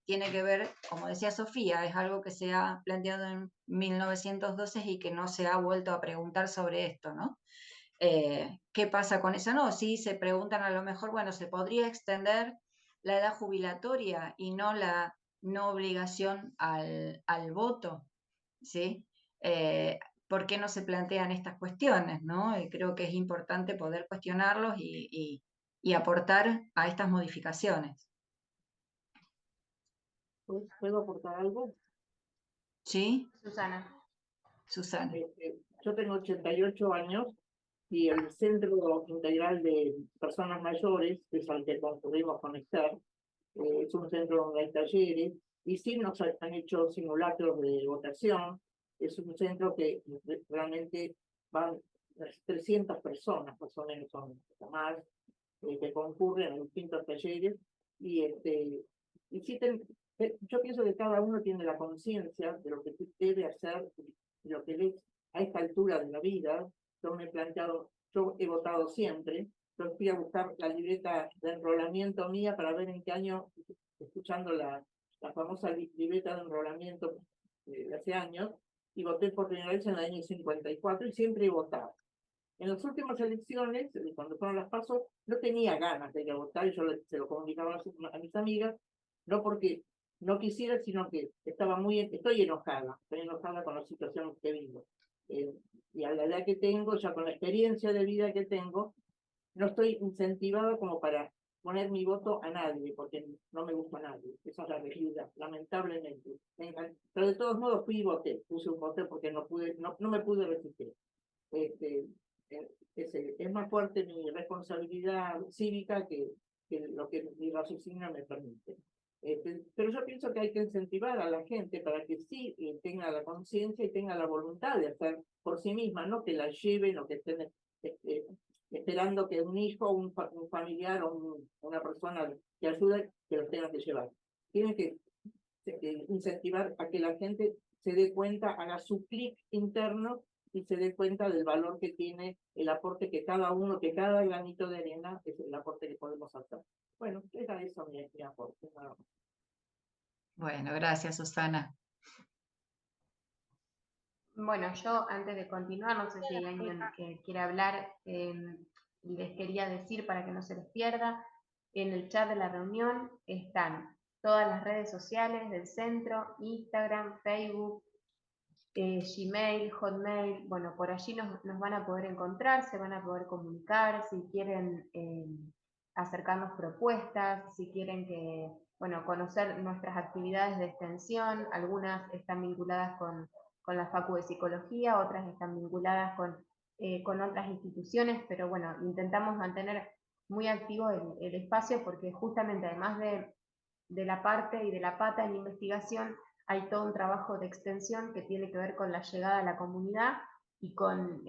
tiene que ver, como decía Sofía, es algo que se ha planteado en 1912 y que no se ha vuelto a preguntar sobre esto, ¿no? ¿Qué pasa con eso? No, sí se preguntan a lo mejor, bueno, ¿se podría extender la edad jubilatoria y no la no obligación al voto? ¿Sí? ¿Por qué no se plantean estas cuestiones? ¿No? Creo que es importante poder cuestionarlos y aportar a estas modificaciones. ¿Puedo aportar algo? ¿Sí? Susana. Susana. Yo tengo 88 años y el Centro Integral de Personas Mayores, que es al que concurrimos con Esther, es un centro donde hay talleres y sí nos han hecho simulacros de votación. Es un centro que realmente van 300 personas, más o menos, son más, que concurren a distintos talleres y sí yo pienso que cada uno tiene la conciencia de lo que debe hacer, de lo que es a esta altura de la vida. Yo me he planteado, yo he votado siempre, yo fui a buscar la libreta de enrolamiento mía para ver en qué año, escuchando la famosa libreta de enrolamiento de hace años, y voté por primera vez en el año 54 y siempre he votado. En las últimas elecciones, cuando fueron las PASO, no tenía ganas de ir a votar, y yo se lo comunicaba a mis amigas, no porque no quisiera, sino que estoy enojada con la situación que vivo. Y a la edad que tengo, ya con la experiencia de vida que tengo, no estoy incentivada como para poner mi voto a nadie, porque no me gusta a nadie. Esa es la realidad, lamentablemente. Pero de todos modos fui y voté, puse un voto porque no me pude resistir. Es más fuerte mi responsabilidad cívica que lo que mi raciocinio me permite. Pero yo pienso que hay que incentivar a la gente para que sí tenga la conciencia y tenga la voluntad de hacer por sí misma, no que la lleven o que estén esperando que un hijo, un familiar o una persona que ayude, que los tenga que llevar. Tienen que incentivar a que la gente se dé cuenta, haga su clic interno y se dé cuenta del valor que tiene el aporte que cada uno, que cada granito de arena es el aporte que podemos hacer. Bueno, era eso mi aporte. Bueno, gracias, Susana. Bueno, yo antes de continuar, no sé si hay alguien que quiera hablar, les quería decir para que no se les pierda, en el chat de la reunión están todas las redes sociales del centro, Instagram, Facebook, Gmail, Hotmail, bueno, por allí nos van a poder encontrar, se van a poder comunicar, si quieren acercarnos propuestas, si quieren conocer nuestras actividades de extensión, algunas están vinculadas con la Facu de Psicología, otras están vinculadas con otras instituciones, pero bueno, intentamos mantener muy activo el espacio porque justamente además de la parte y de la pata en la investigación, hay todo un trabajo de extensión que tiene que ver con la llegada a la comunidad y con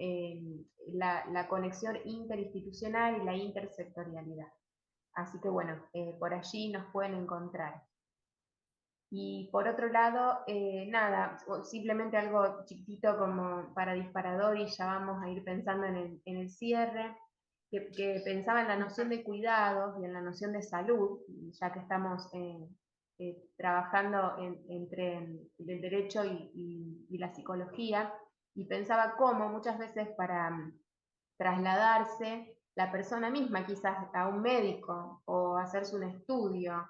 la conexión interinstitucional y la intersectorialidad. Así que bueno, por allí nos pueden encontrar. Y por otro lado, nada, simplemente algo chiquitito como para disparador y ya vamos a ir pensando en el cierre, que pensaba en la noción de cuidados y en la noción de salud, ya que estamos trabajando entre el derecho y la psicología, y pensaba cómo muchas veces para trasladarse la persona misma quizás a un médico o hacerse un estudio,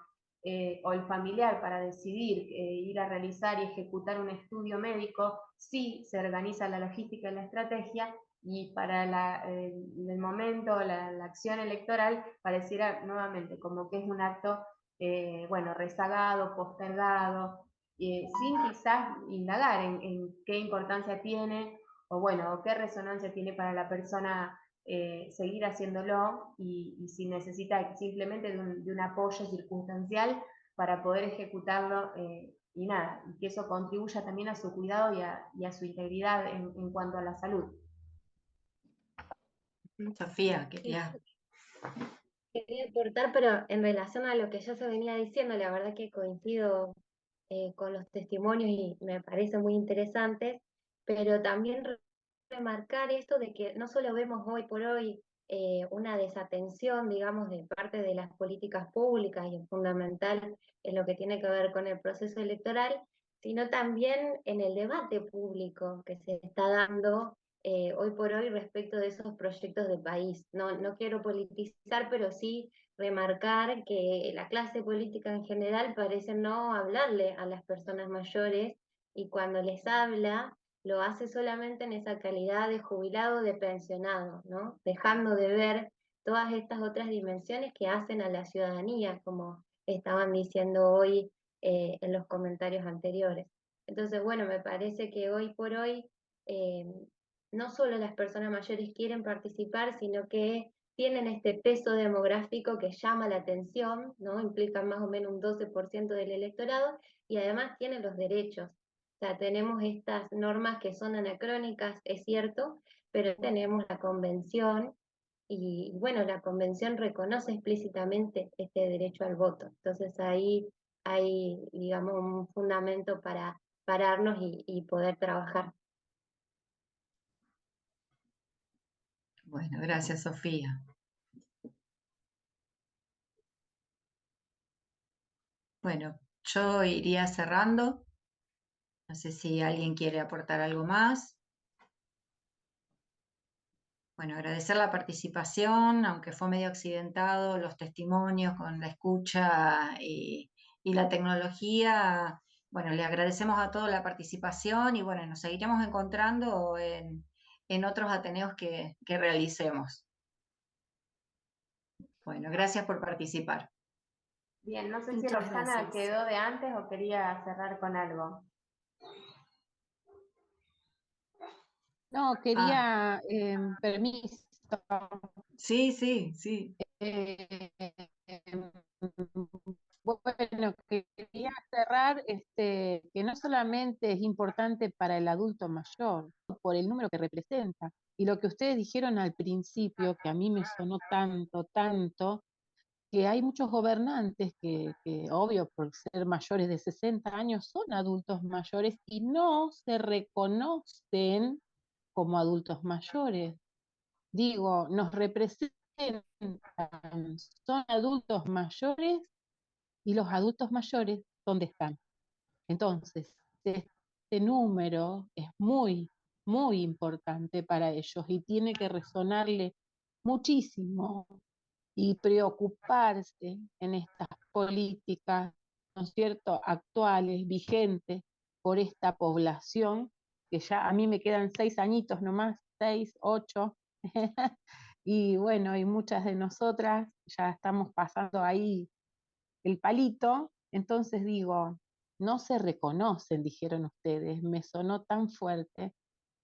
o el familiar para decidir ir a realizar y ejecutar un estudio médico, sí se organiza la logística y la estrategia, y para el momento, la acción electoral, pareciera nuevamente como que es un acto rezagado, postergado, sin quizás indagar en qué importancia tiene, o bueno, qué resonancia tiene para la persona seguir haciéndolo, y si necesita simplemente de un apoyo circunstancial para poder ejecutarlo, y nada, y que eso contribuya también a su cuidado y a su integridad en cuanto a la salud. Sofía, quería aportar, pero en relación a lo que ya se venía diciendo, la verdad que coincido con los testimonios y me parece muy interesantes, pero también remarcar esto de que no solo vemos hoy por hoy una desatención, digamos, de parte de las políticas públicas y es fundamental en lo que tiene que ver con el proceso electoral, sino también en el debate público que se está dando hoy por hoy respecto de esos proyectos de país. No quiero politizar, pero sí remarcar que la clase política en general parece no hablarle a las personas mayores, y cuando les habla lo hace solamente en esa calidad de jubilado, de pensionado, ¿no? Dejando de ver todas estas otras dimensiones que hacen a la ciudadanía, como estaban diciendo hoy en los comentarios anteriores. Entonces, bueno, me parece que hoy por hoy no solo las personas mayores quieren participar, sino que tienen este peso demográfico que llama la atención, ¿no? Implican más o menos un 12% del electorado, y además tienen los derechos. O sea, tenemos estas normas que son anacrónicas, es cierto, pero tenemos la convención, y bueno, la convención reconoce explícitamente este derecho al voto. Entonces ahí hay, digamos, un fundamento para pararnos y poder trabajar. Bueno, gracias, Sofía. Bueno, yo iría cerrando. No sé si alguien quiere aportar algo más. Bueno, agradecer la participación, aunque fue medio accidentado, los testimonios con la escucha y la tecnología. Bueno, le agradecemos a todos la participación y bueno, nos seguiremos encontrando en otros ateneos que realicemos. Bueno, gracias por participar. Bien, no sé si Muchas Roxana gracias. quedó de antes o quería cerrar con algo. No, Ah, quería permiso. sí, sí, sí. Bueno, quería cerrar que no solamente es importante para el adulto mayor, por el número que representa, y lo que ustedes dijeron al principio, que a mí me sonó tanto, que hay muchos gobernantes que, obvio, por ser mayores de 60 años, son adultos mayores y no se reconocen como adultos mayores. Digo, nos representan, son adultos mayores y los adultos mayores, ¿dónde están? Entonces, este número es muy importante para ellos y tiene que resonarle muchísimo y preocuparse en estas políticas, ¿no es cierto?, actuales, vigentes, por esta población, que ya a mí me quedan 6 añitos nomás, 6, 8, y bueno, y muchas de nosotras ya estamos pasando ahí el palito, entonces digo, no se reconocen, dijeron ustedes, me sonó tan fuerte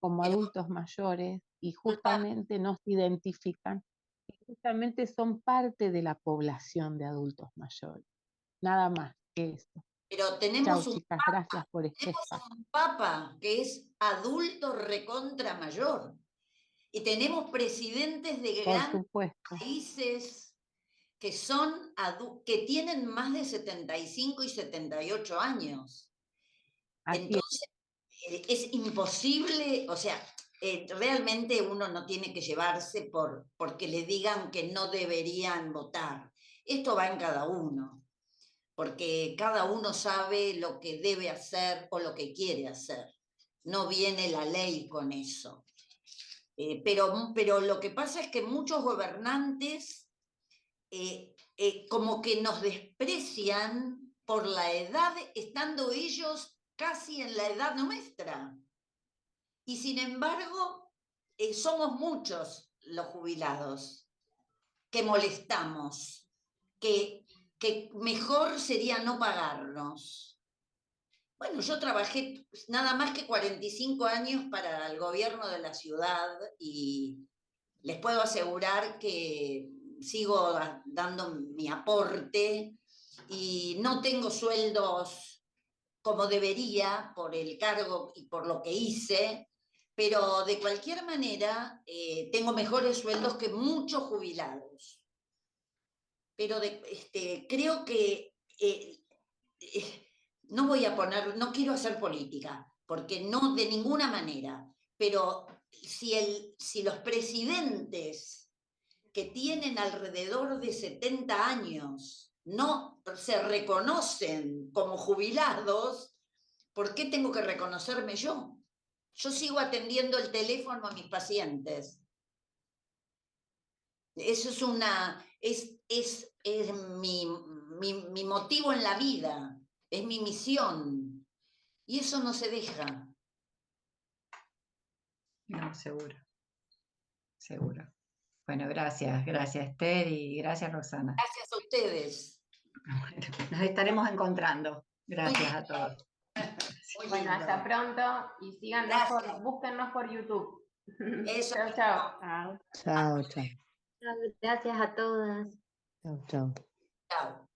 como Pero, adultos mayores y disculpa, justamente no se identifican y justamente son parte de la población de adultos mayores. Nada más que eso. pero Chau, chicas, gracias por este tenemos espacio. un papa que es adulto recontra mayor. Y tenemos presidentes de Por grandes supuesto. países que que tienen más de 75 y 78 años. Así es. Entonces, es imposible, o sea, realmente uno no tiene que llevarse porque le digan que no deberían votar. Esto va en cada uno, porque cada uno sabe lo que debe hacer o lo que quiere hacer. No viene la ley con eso. Pero lo que pasa es que muchos gobernantes como que nos desprecian por la edad, estando ellos casi en la edad nuestra. Y sin embargo, somos muchos los jubilados que molestamos, que mejor sería no pagarnos. Bueno, yo trabajé nada más que 45 años para el gobierno de la ciudad y les puedo asegurar que sigo dando mi aporte y no tengo sueldos como debería por el cargo y por lo que hice, pero de cualquier manera tengo mejores sueldos que muchos jubilados. Pero creo que no voy a no quiero hacer política, porque no de ninguna manera, pero si los presidentes que tienen alrededor de 70 años no se reconocen como jubilados, ¿por qué tengo que reconocerme yo? Yo sigo atendiendo el teléfono a mis pacientes. Eso es mi motivo en la vida, es mi misión. Y eso no se deja. No, seguro. Seguro. Bueno, gracias Esther y gracias Roxana. Gracias a ustedes. Bueno, nos estaremos encontrando. Gracias a todos. Bueno, hasta pronto y síganos búsquennos por YouTube. Eso. Chao, chao. Gracias a todas. Chau, chau. Chao.